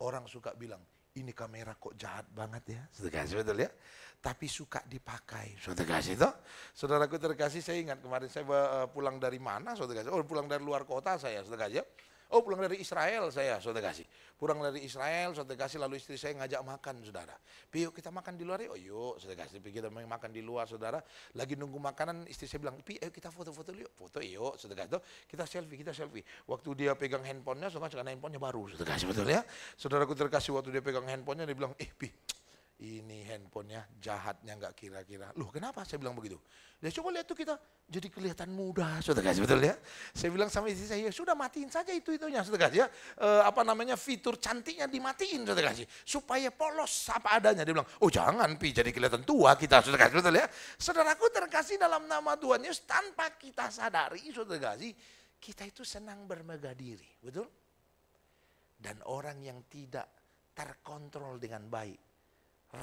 Orang suka bilang, ini kamera kok jahat banget ya. Saudara kasih, betul ya? Tapi suka dipakai, saudara kasih itu. Saudaraku terkasih, saya ingat kemarin saya pulang dari mana, saudara kasih. Oh, pulang dari luar kota saya, saudara kasih. Oh, pulang dari Israel saya, saudara kasih. Pulang dari Israel, saudara kasih, lalu istri saya ngajak makan, saudara. Pi, yuk kita makan di luar, oh yuk, saudara kasih. Pi, kita makan di luar, saudara. Lagi nunggu makanan, istri saya bilang, Pi, ayo kita foto-foto yuk. Foto yuk, saudara kasih. Kita selfie. Waktu dia pegang handphonenya, saudara kasih, karena handphonenya baru, saudara kasih, betul ya. Saudaraku terkasih, waktu dia pegang handphonenya, dia bilang, Pi, ini handphonenya jahatnya nggak kira-kira. Loh kenapa saya bilang begitu? Dia coba lihat tuh kita jadi kelihatan muda, saudara kasih, betul ya. Saya bilang sama istri saya, sudah matiin saja itu-itunya, saudara kasih ya. Fitur cantiknya dimatiin, saudara kasih. Supaya polos apa adanya. Dia bilang, oh jangan Pi, jadi kelihatan tua kita, saudara kasih, betul ya. Saudaraku terkasih dalam nama Tuhan Yesus, tanpa kita sadari, saudara kasih, kita itu senang bermegah diri, betul? Dan orang yang tidak terkontrol dengan baik,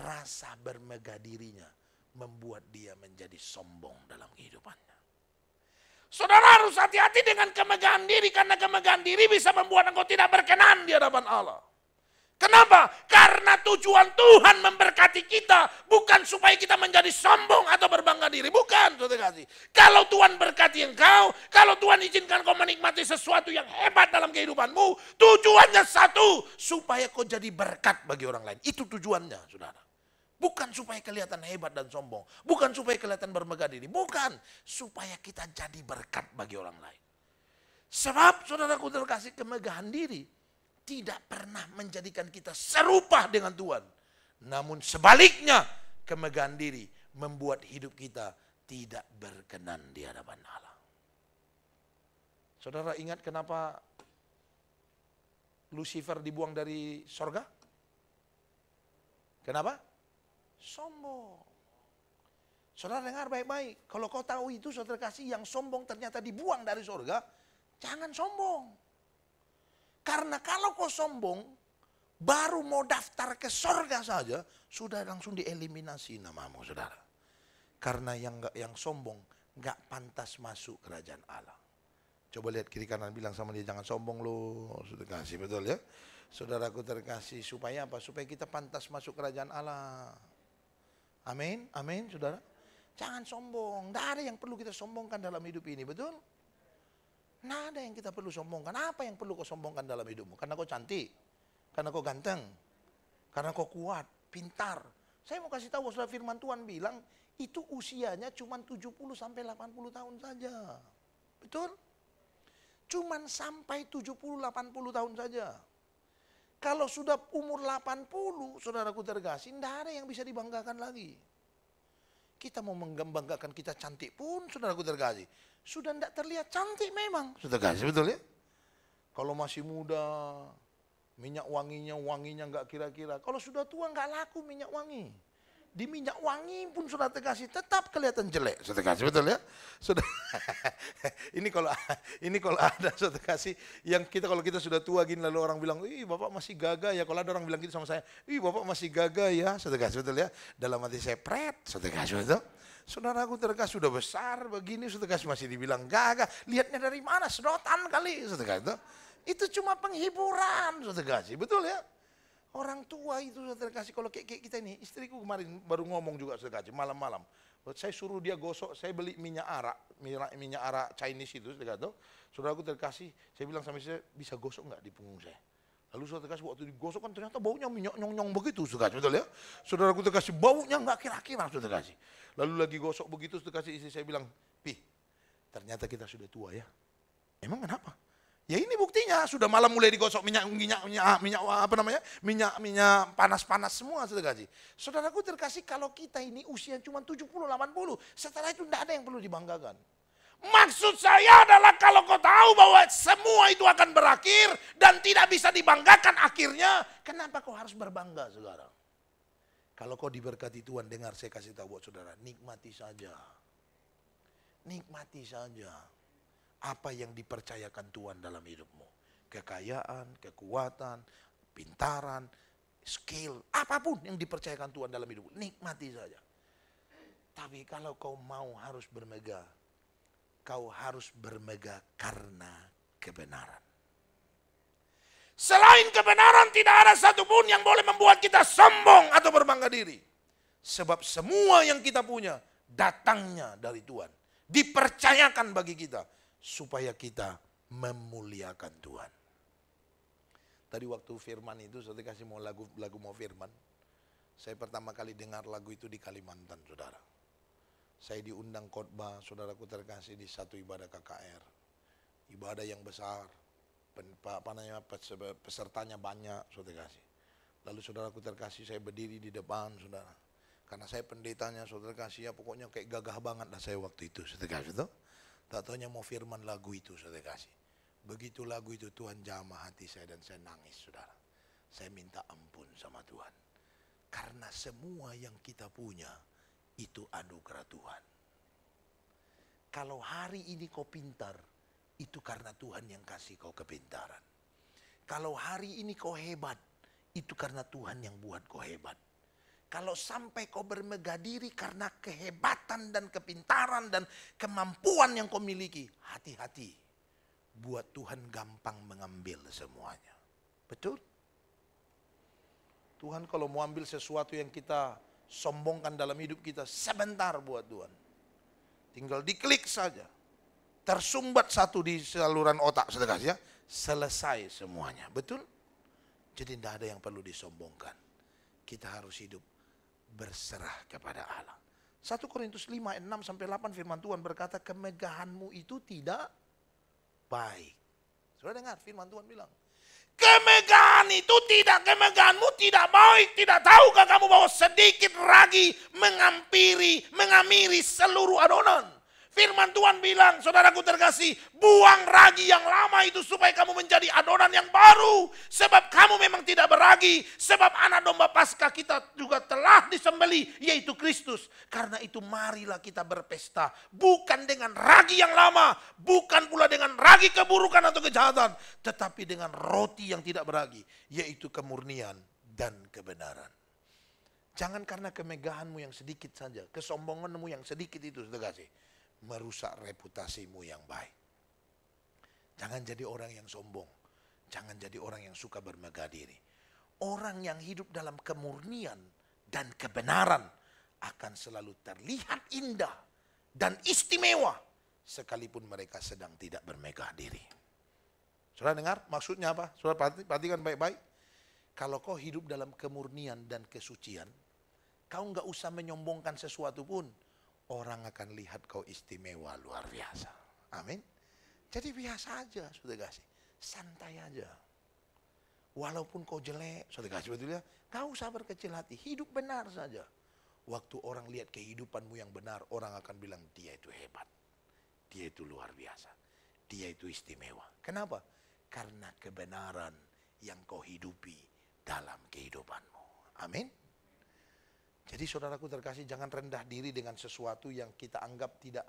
rasa bermegah dirinya membuat dia menjadi sombong dalam kehidupannya. Saudara harus hati-hati dengan kemegahan diri, karena kemegahan diri bisa membuat engkau tidak berkenan di hadapan Allah. Kenapa? Karena tujuan Tuhan memberkati kita bukan supaya kita menjadi sombong atau berbangga diri. Bukan, saudara kasih. Kalau Tuhan berkati engkau, kalau Tuhan izinkan kau menikmati sesuatu yang hebat dalam kehidupanmu, tujuannya satu, supaya kau jadi berkat bagi orang lain. Itu tujuannya, saudara. Bukan supaya kelihatan hebat dan sombong. Bukan supaya kelihatan bermegah diri. Bukan, supaya kita jadi berkat bagi orang lain. Sebab, saudaraku terkasih, kemegahan diri tidak pernah menjadikan kita serupa dengan Tuhan. Namun sebaliknya, kemegahan diri membuat hidup kita tidak berkenan di hadapan Allah. Saudara ingat kenapa Lucifer dibuang dari sorga? Kenapa? Sombong. Saudara dengar baik-baik. Kalau kau tahu itu, saudara kasih, yang sombong ternyata dibuang dari sorga, jangan sombong. Karena kalau kau sombong, baru mau daftar ke sorga saja, sudah langsung dieliminasi namamu, saudara. Karena yang sombong nggak pantas masuk kerajaan Allah. Coba lihat kiri kanan, bilang sama dia, jangan sombong lo, sudah kasih, betul ya. Saudaraku terkasih, supaya apa? Supaya kita pantas masuk kerajaan Allah. Amin, amin, saudara. Jangan sombong, tidak ada yang perlu kita sombongkan dalam hidup ini, betul? Nah, ada yang kita perlu sombongkan. Apa yang perlu kau sombongkan dalam hidupmu? Karena kau cantik, karena kau ganteng, karena kau kuat, pintar. Saya mau kasih tahu, saudara, firman Tuhan bilang, itu usianya cuma 70 sampai 80 tahun saja. Betul? Cuman sampai 70-80 tahun saja. Kalau sudah umur 80, saudaraku terkasih, tidak ada yang bisa dibanggakan lagi. Kita mau membanggakan kita cantik pun, saudaraku terkasih, sudah tidak terlihat cantik memang, saudara kasih, betul ya? Kalau masih muda, minyak wanginya nggak kira-kira. Kalau sudah tua nggak laku minyak wangi. Di minyak wangi pun sudah terkasih tetap kelihatan jelek, saudara kasih, betul ya? Sudah. ini kalau ada, saudara kasih, yang kalau kita sudah tua gini, lalu orang bilang, ih bapak masih gagah ya. Kalau ada orang bilang gitu sama saya, ih bapak masih gagah ya, saudara kasih, betul ya? Dalam hati saya pret, saudara kasih, betul? Saudaraku terkasih, sudah besar begini, saudara kasih masih dibilang gagah. Lihatnya dari mana? Sedotan kali, saudara kasih. Itu cuma penghiburan, saudara kasih, betul ya? Orang tua itu, saudara kasih, kalau kayak kita ini, istriku kemarin baru ngomong juga, saudara kasih, malam-malam. Saya suruh dia gosok, saya beli minyak arak Chinese itu, saudara kasih. Saudaraku terkasih, saya bilang sama istri, bisa gosok nggak di punggung saya? Lalu saudara kasih, waktu digosok kan ternyata baunya minyak nyong-nyong begitu, saudara kasih, betul ya? Saudaraku terkasih, baunya nggak kira-kira, saudara kasih. Lalu lagi gosok begitu, saudara kasih, istri saya bilang, Pi, ternyata kita sudah tua ya. Emang kenapa? Ya ini buktinya, sudah malam mulai digosok minyak panas-panas semua, saudara kasih. Saudaraku terkasih, kalau kita ini usia cuma 70-80, setelah itu tidak ada yang perlu dibanggakan. Maksud saya adalah kalau kau tahu bahwa semua itu akan berakhir dan tidak bisa dibanggakan akhirnya, kenapa kau harus berbangga, saudara? Kalau kau diberkati Tuhan, dengar saya kasih tahu buat saudara, nikmati saja. Nikmati saja apa yang dipercayakan Tuhan dalam hidupmu. Kekayaan, kekuatan, pintaran, skill, apapun yang dipercayakan Tuhan dalam hidupmu, nikmati saja. Tapi kalau kau mau harus bermegah, kau harus bermegah karena kebenaran. Selain kebenaran tidak ada satupun yang boleh membuat kita sombong atau berbangga diri. Sebab semua yang kita punya datangnya dari Tuhan. Dipercayakan bagi kita supaya kita memuliakan Tuhan. Tadi waktu firman itu, saya kasih mau lagu mau firman. Saya pertama kali dengar lagu itu di Kalimantan, saudara. Saya diundang khotbah, saudaraku terkasih, di satu ibadah KKR. Ibadah yang besar, pesertanya banyak, saudara kasih. Lalu saudaraku terkasih, saya berdiri di depan, saudara. Karena saya pendetanya, saudara kasih, ya pokoknya kayak gagah banget lah saya waktu itu, saudara kasih itu. Tak taunya mau firman lagu itu, saudara kasih. Begitu lagu itu Tuhan jamah hati saya dan saya nangis, saudara. Saya minta ampun sama Tuhan. Karena semua yang kita punya itu anugerah Tuhan. Kalau hari ini kau pintar, itu karena Tuhan yang kasih kau kepintaran. Kalau hari ini kau hebat, itu karena Tuhan yang buat kau hebat. Kalau sampai kau bermegah diri karena kehebatan dan kepintaran dan kemampuan yang kau miliki, hati-hati. Buat Tuhan gampang mengambil semuanya. Betul? Tuhan kalau mau ambil sesuatu yang kita sombongkan dalam hidup kita, sebentar buat Tuhan. Tinggal diklik saja. Tersumbat satu di saluran otak, saudara ya, selesai semuanya. Betul? Jadi tidak ada yang perlu disombongkan. Kita harus hidup berserah kepada Allah. 1 Korintus 5, 6-8 firman Tuhan berkata, kemegahanmu itu tidak baik. Sudah dengar firman Tuhan bilang, kemegahanmu tidak baik. Tidak tahukah kamu bahwa sedikit ragi mengamiri seluruh adonan? Firman Tuhan bilang, saudaraku terkasih, buang ragi yang lama itu supaya kamu menjadi adonan yang baru. Sebab kamu memang tidak beragi. Sebab anak domba Paskah kita juga telah disembelih, yaitu Kristus. Karena itu marilah kita berpesta. Bukan dengan ragi yang lama. Bukan pula dengan ragi keburukan atau kejahatan. Tetapi dengan roti yang tidak beragi, yaitu kemurnian dan kebenaran. Jangan karena kemegahanmu yang sedikit saja, kesombonganmu yang sedikit itu, saudara kasih, merusak reputasimu yang baik. Jangan jadi orang yang sombong. Jangan jadi orang yang suka bermegah diri. Orang yang hidup dalam kemurnian dan kebenaran akan selalu terlihat indah dan istimewa sekalipun mereka sedang tidak bermegah diri. Saudara dengar maksudnya apa? Saudara perhatikan baik-baik. Kalau kau hidup dalam kemurnian dan kesucian, kau nggak usah menyombongkan sesuatu pun. Orang akan lihat kau istimewa luar biasa. Amin. Jadi biasa aja, saudara kasih. Santai aja. Walaupun kau jelek, saudara kasih betulnya, gak usah berkecil hati. Hidup benar saja. Waktu orang lihat kehidupanmu yang benar, orang akan bilang dia itu hebat. Dia itu luar biasa. Dia itu istimewa. Kenapa? Karena kebenaran yang kau hidupi dalam kehidupanmu. Amin. Jadi saudaraku terkasih, jangan rendah diri dengan sesuatu yang kita anggap tidak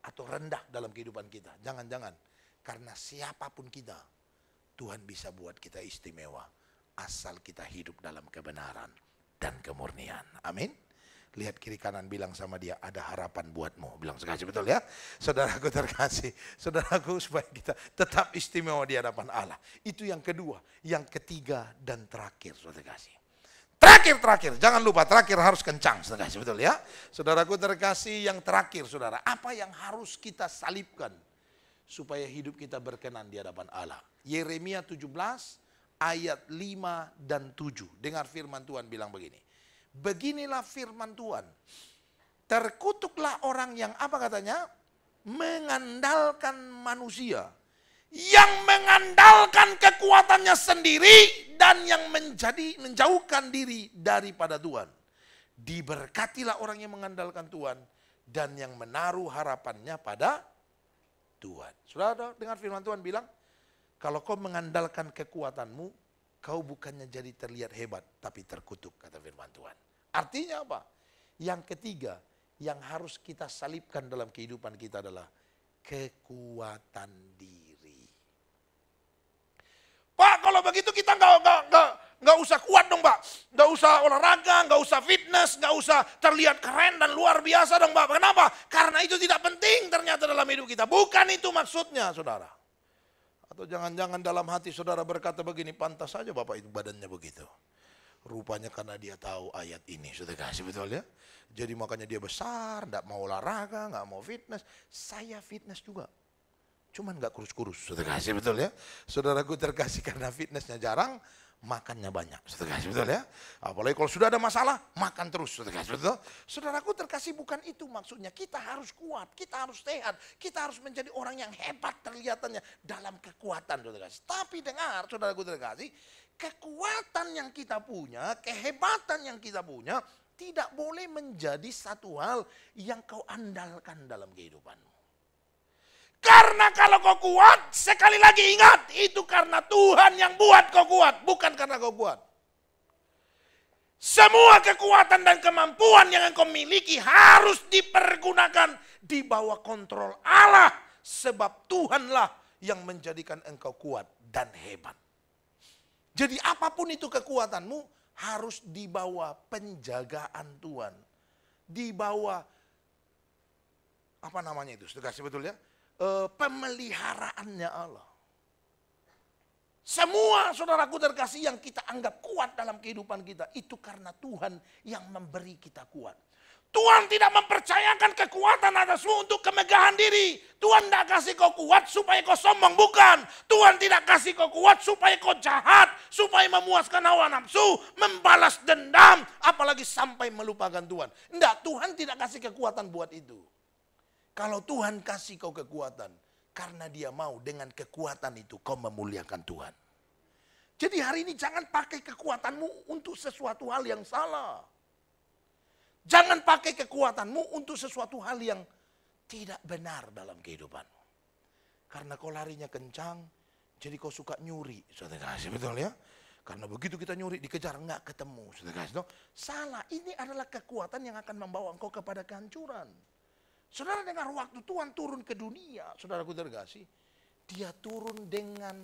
atau rendah dalam kehidupan kita. Jangan-jangan. Karena siapapun kita, Tuhan bisa buat kita istimewa. Asal kita hidup dalam kebenaran dan kemurnian. Amin. Lihat kiri kanan, bilang sama dia, ada harapan buatmu. Bilang sekali, betul ya. Saudaraku terkasih, saudaraku, supaya kita tetap istimewa di hadapan Allah. Itu yang kedua. Yang ketiga dan terakhir, saudara terkasih. Terakhir, jangan lupa terakhir harus kencang, saudara, betul ya. Saudaraku terkasih, yang terakhir saudara, apa yang harus kita salibkan supaya hidup kita berkenan di hadapan Allah? Yeremia 17 ayat 5 dan 7. Dengar firman Tuhan bilang begini. Beginilah firman Tuhan. Terkutuklah orang yang apa katanya? Mengandalkan manusia. Yang mengandalkan kekuatannya sendiri dan yang menjauhkan diri daripada Tuhan. Diberkatilah orang yang mengandalkan Tuhan dan yang menaruh harapannya pada Tuhan. Saudara dengar firman Tuhan bilang, kalau kau mengandalkan kekuatanmu, kau bukannya jadi terlihat hebat, tapi terkutuk, kata firman Tuhan. Artinya apa? Yang ketiga, yang harus kita salibkan dalam kehidupan kita adalah kekuatan diri. Pak, kalau begitu kita nggak usah kuat dong, Pak. Nggak usah olahraga, nggak usah fitness, nggak usah terlihat keren dan luar biasa dong, Pak. Kenapa? Karena itu tidak penting ternyata dalam hidup kita. Bukan itu maksudnya, saudara. Atau jangan-jangan dalam hati saudara berkata begini, pantas saja Bapak itu badannya begitu. Rupanya karena dia tahu ayat ini, saudara kasih, betul ya. Jadi makanya dia besar, nggak mau olahraga, nggak mau fitness. Saya fitness juga. cuman nggak kurus-kurus. Saudara kasih, betul ya. Saudaraku terkasih, karena fitnessnya jarang, makannya banyak. Saudara kasih, betul ya. Apalagi kalau sudah ada masalah, makan terus. Saudara kasih, betul. Saudaraku terkasih, bukan itu maksudnya. Kita harus kuat, kita harus sehat, kita harus menjadi orang yang hebat terlihatannya dalam kekuatan. Saudara kasih. Tapi dengar, saudaraku terkasih, kekuatan yang kita punya, kehebatan yang kita punya, tidak boleh menjadi satu hal yang kau andalkan dalam kehidupanmu. Karena kalau kau kuat, sekali lagi ingat, itu karena Tuhan yang buat kau kuat, bukan karena kau kuat. Semua kekuatan dan kemampuan yang engkau miliki harus dipergunakan di bawah kontrol Allah. Sebab Tuhanlah yang menjadikan engkau kuat dan hebat. Jadi apapun itu kekuatanmu, harus di bawah penjagaan Tuhan. Di bawah, apa namanya itu? Sudah kasih betul ya? Pemeliharaannya Allah. Semua saudaraku terkasih yang kita anggap kuat dalam kehidupan kita, itu karena Tuhan yang memberi kita kuat. Tuhan tidak mempercayakan kekuatan atasmu untuk kemegahan diri. Tuhan tidak kasih kau kuat supaya kau sombong, bukan. Tuhan tidak kasih kau kuat supaya kau jahat, supaya memuaskan hawa nafsu, membalas dendam, apalagi sampai melupakan Tuhan. Tidak, Tuhan tidak kasih kekuatan buat itu. Kalau Tuhan kasih kau kekuatan, karena Dia mau dengan kekuatan itu kau memuliakan Tuhan. Jadi hari ini jangan pakai kekuatanmu untuk sesuatu hal yang salah. Jangan pakai kekuatanmu untuk sesuatu hal yang tidak benar dalam kehidupanmu. Karena kau larinya kencang, jadi kau suka nyuri. Saudara kasih, betul ya? Karena begitu kita nyuri, dikejar, enggak ketemu. Saudara kasih, no? Salah, ini adalah kekuatan yang akan membawa engkau kepada kehancuran. Saudara dengar, waktu Tuhan turun ke dunia, saudaraku terkasih, Dia turun dengan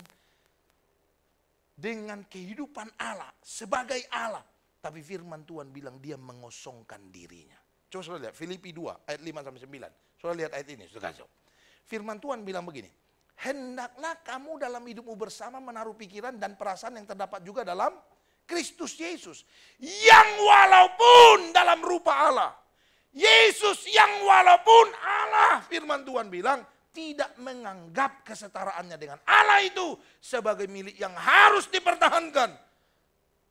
kehidupan Allah, sebagai Allah. Tapi firman Tuhan bilang dia mengosongkan dirinya. Coba saudara lihat, Filipi 2 ayat 5-9. Saudara lihat ayat ini, saudara kasih. Firman Tuhan bilang begini, hendaklah kamu dalam hidupmu bersama menaruh pikiran dan perasaan yang terdapat juga dalam Kristus Yesus. Yang walaupun dalam rupa Allah. Yesus yang walaupun Allah, firman Tuhan bilang, tidak menganggap kesetaraannya dengan Allah itu sebagai milik yang harus dipertahankan.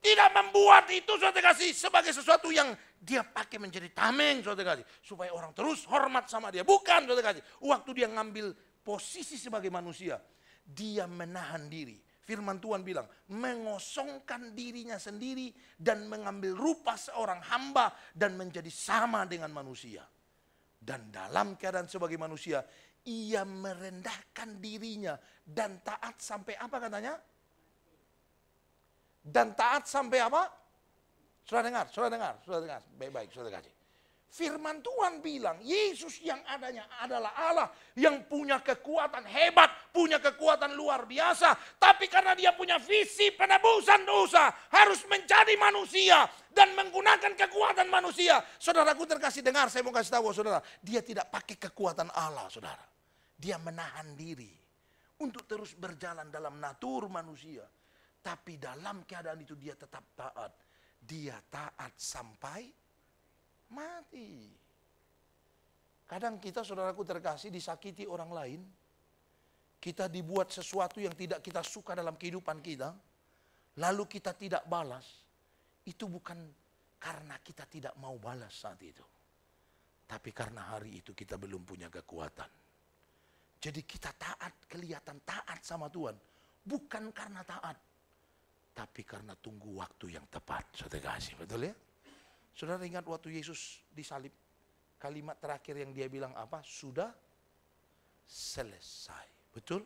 Tidak membuat itu, saudara kasih, sebagai sesuatu yang dia pakai menjadi tameng, saudara kasih. Supaya orang terus hormat sama dia. Bukan, saudara kasih. Waktu dia ngambil posisi sebagai manusia, dia menahan diri. Firman Tuhan bilang, mengosongkan dirinya sendiri dan mengambil rupa seorang hamba dan menjadi sama dengan manusia. Dan dalam keadaan sebagai manusia, ia merendahkan dirinya dan taat sampai apa katanya? Dan taat sampai apa? Saudara dengar. Baik-baik, saudara kasih. Firman Tuhan bilang, Yesus yang adanya adalah Allah yang punya kekuatan hebat, punya kekuatan luar biasa. Tapi karena dia punya visi penebusan dosa, harus menjadi manusia dan menggunakan kekuatan manusia. Saudaraku terkasih, dengar, saya mau kasih tahu saudara, dia tidak pakai kekuatan Allah, saudara. Dia menahan diri untuk terus berjalan dalam natur manusia. Tapi dalam keadaan itu dia tetap taat. Dia taat sampai mati. Kadang kita, saudaraku terkasih, disakiti orang lain. Kita dibuat sesuatu yang tidak kita suka dalam kehidupan kita. Lalu kita tidak balas. Itu bukan karena kita tidak mau balas saat itu. Tapi karena hari itu kita belum punya kekuatan. Jadi kita taat, kelihatan taat sama Tuhan. Bukan karena taat. Tapi karena tunggu waktu yang tepat, saudara kasih, betul ya? Saudara ingat waktu Yesus disalib, kalimat terakhir yang dia bilang apa? Sudah selesai, betul?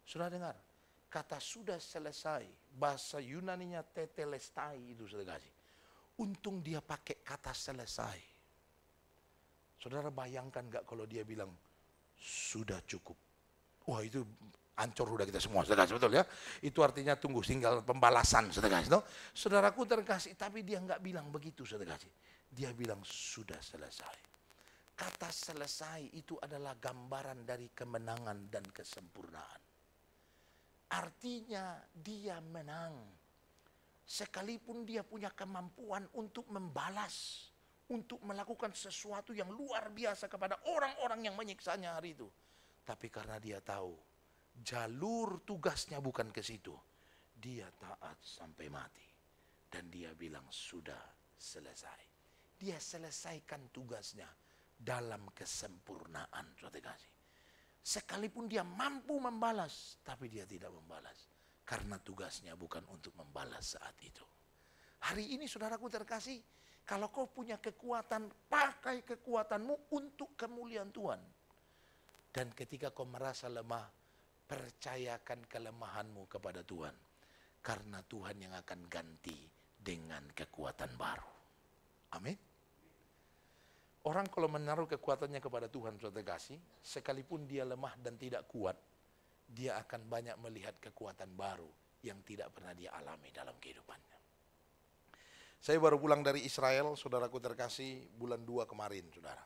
Saudara dengar, kata sudah selesai, bahasa Yunaninya tetelestai itu, saudara kasih. Untung dia pakai kata selesai. Saudara bayangkan gak kalau dia bilang sudah cukup? Wah, itu hancur udah kita semua, saudara kasih, betul ya? Itu artinya tunggu tinggal pembalasan, saudara kasih. No? Saudaraku terkasih, tapi dia nggak bilang begitu, saudara kasih. Dia bilang sudah selesai. Kata selesai itu adalah gambaran dari kemenangan dan kesempurnaan. Artinya dia menang. Sekalipun dia punya kemampuan untuk membalas, untuk melakukan sesuatu yang luar biasa kepada orang-orang yang menyiksanya hari itu. Tapi karena dia tahu jalur tugasnya bukan ke situ, dia taat sampai mati. Dan dia bilang sudah selesai. Dia selesaikan tugasnya dalam kesempurnaan, saudara kasih. Sekalipun dia mampu membalas, tapi dia tidak membalas. Karena tugasnya bukan untuk membalas saat itu. Hari ini saudaraku terkasih, kalau kau punya kekuatan, pakai kekuatanmu untuk kemuliaan Tuhan. Dan ketika kau merasa lemah, percayakan kelemahanmu kepada Tuhan. Karena Tuhan yang akan ganti dengan kekuatan baru. Amin. Orang kalau menaruh kekuatannya kepada Tuhan, saudara kasih, sekalipun dia lemah dan tidak kuat, dia akan banyak melihat kekuatan baru yang tidak pernah dia alami dalam kehidupannya. Saya baru pulang dari Israel, saudaraku terkasih, bulan 2 kemarin, saudara.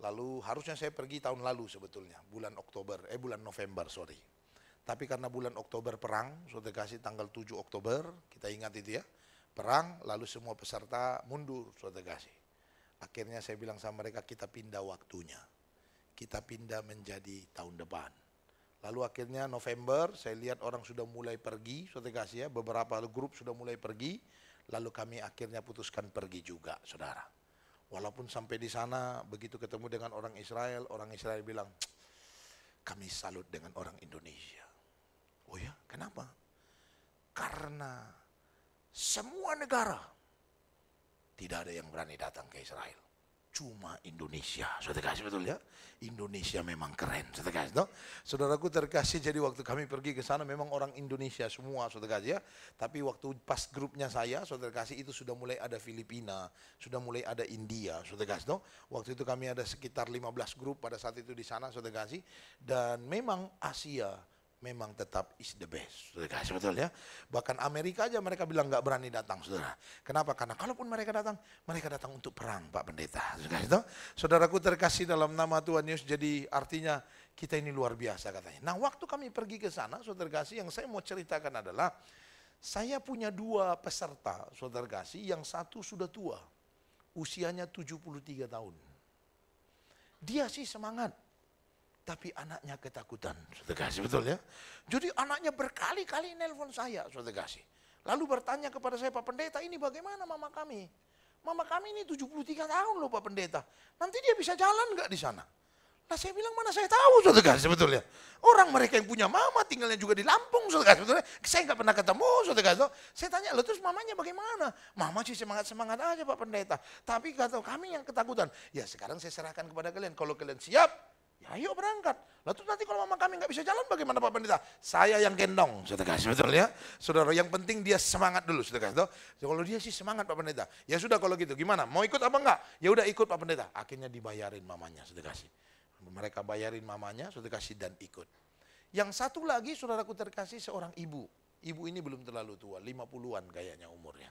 Lalu harusnya saya pergi tahun lalu sebetulnya, bulan November, sorry. Tapi karena bulan Oktober perang, saudara kasih, tanggal 7 Oktober, kita ingat itu ya, perang, lalu semua peserta mundur, saudara kasih. Akhirnya saya bilang sama mereka, kita pindah waktunya. Kita pindah menjadi tahun depan. Lalu akhirnya November, saya lihat orang sudah mulai pergi, saudara kasih ya, beberapa grup sudah mulai pergi. Lalu kami akhirnya putuskan pergi juga, saudara. Walaupun sampai di sana, begitu ketemu dengan orang Israel bilang, kami salut dengan orang Indonesia. Oh ya, kenapa? Karena semua negara tidak ada yang berani datang ke Israel. Cuma Indonesia, saudara kasih, betul ya? Indonesia memang keren, saudara kasih. No? Saudaraku terkasih, jadi waktu kami pergi ke sana memang orang Indonesia semua, saudara kasih ya. Tapi waktu pas grupnya saya, saudara kasih, itu sudah mulai ada Filipina, sudah mulai ada India, saudara kasih. No? Waktu itu kami ada sekitar 15 grup pada saat itu di sana, saudara kasih. Dan memang Asia memang tetap is the best, saudara kasih, betul ya. Bahkan Amerika aja mereka bilang nggak berani datang, saudara. Kenapa? Karena kalaupun mereka datang untuk perang, Pak Pendeta. Saudara, saudaraku terkasih dalam nama Tuhan Yesus, jadi artinya kita ini luar biasa katanya. Nah, waktu kami pergi ke sana, saudara kasih, yang saya mau ceritakan adalah saya punya 2 peserta, saudara kasih, yang satu sudah tua, usianya 73 tahun. Dia sih semangat. Tapi anaknya ketakutan, saudara kasih, betul ya. Jadi anaknya berkali-kali nelpon saya, saudara kasih. Lalu bertanya kepada saya, Pak Pendeta, ini bagaimana mama kami? Mama kami ini 73 tahun loh Pak Pendeta. Nanti dia bisa jalan nggak di sana? Nah saya bilang, mana saya tahu, saudara kasih, betul ya. Orang mereka yang punya mama tinggalnya juga di Lampung, saudara kasih, betul ya. Saya nggak pernah ketemu, saudara kasih. Saya tanya, lo terus mamanya bagaimana? Mama sih semangat-semangat aja Pak Pendeta. Tapi kata kami yang ketakutan. Ya sekarang saya serahkan kepada kalian. Kalau kalian siap, ya ayo berangkat. Lalu nanti kalau mama kami nggak bisa jalan bagaimana Pak Pendeta? Saya yang gendong, saudara kasih, betul ya. Saudara, yang penting dia semangat dulu, saudara kasih. Kalau dia sih semangat Pak Pendeta. Ya sudah kalau gitu, gimana? Mau ikut apa enggak? Ya udah ikut Pak Pendeta. Akhirnya dibayarin mamanya, saudara kasih. Mereka bayarin mamanya, saudara kasih, dan ikut. Yang satu lagi, saudaraku terkasih, seorang ibu. Ibu ini belum terlalu tua, 50-an kayaknya umurnya.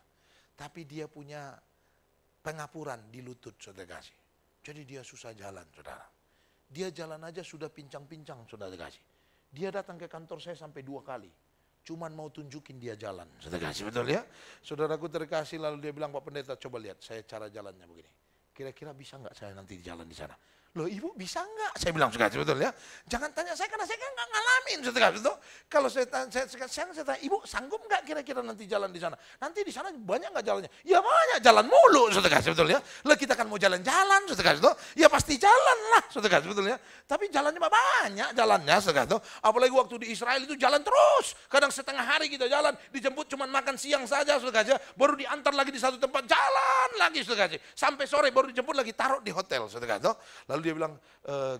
Tapi dia punya pengapuran di lutut, saudara kasih. Jadi dia susah jalan, saudara. Dia jalan aja sudah pincang-pincang, saudara kasih. Dia datang ke kantor saya sampai 2 kali. Cuman mau tunjukin dia jalan, saudara kasih, betul ya. Saudaraku terkasih, lalu dia bilang, Pak Pendeta, coba lihat saya cara jalannya begini. Kira-kira bisa nggak saya nanti jalan di sana? Loh ibu bisa nggak? Saya bilang, saudara kasih, betul ya. Jangan tanya saya karena saya kan nggak ngalamin, saudara kasih, betul. Kalau saya tanya, ibu sanggup nggak kira-kira nanti jalan di sana? Nanti di sana banyak nggak jalannya? Ya banyak, jalan mulu, saudara kasih, betul ya. Lah kita kan mau jalan-jalan, saudara kasih, betul. Ya pasti jalan lah, saudara kasih, betul ya. Tapi jalannya banyak jalannya, saudara kasih. Apalagi waktu di Israel itu jalan terus. Kadang setengah hari kita jalan, dijemput cuma makan siang saja, saudara kasih. Baru diantar lagi di satu tempat, jalan lagi, saudara kasih. Sampai sore baru dijemput lagi, taruh di hotel, saudara kasih. Lalu dia bilang,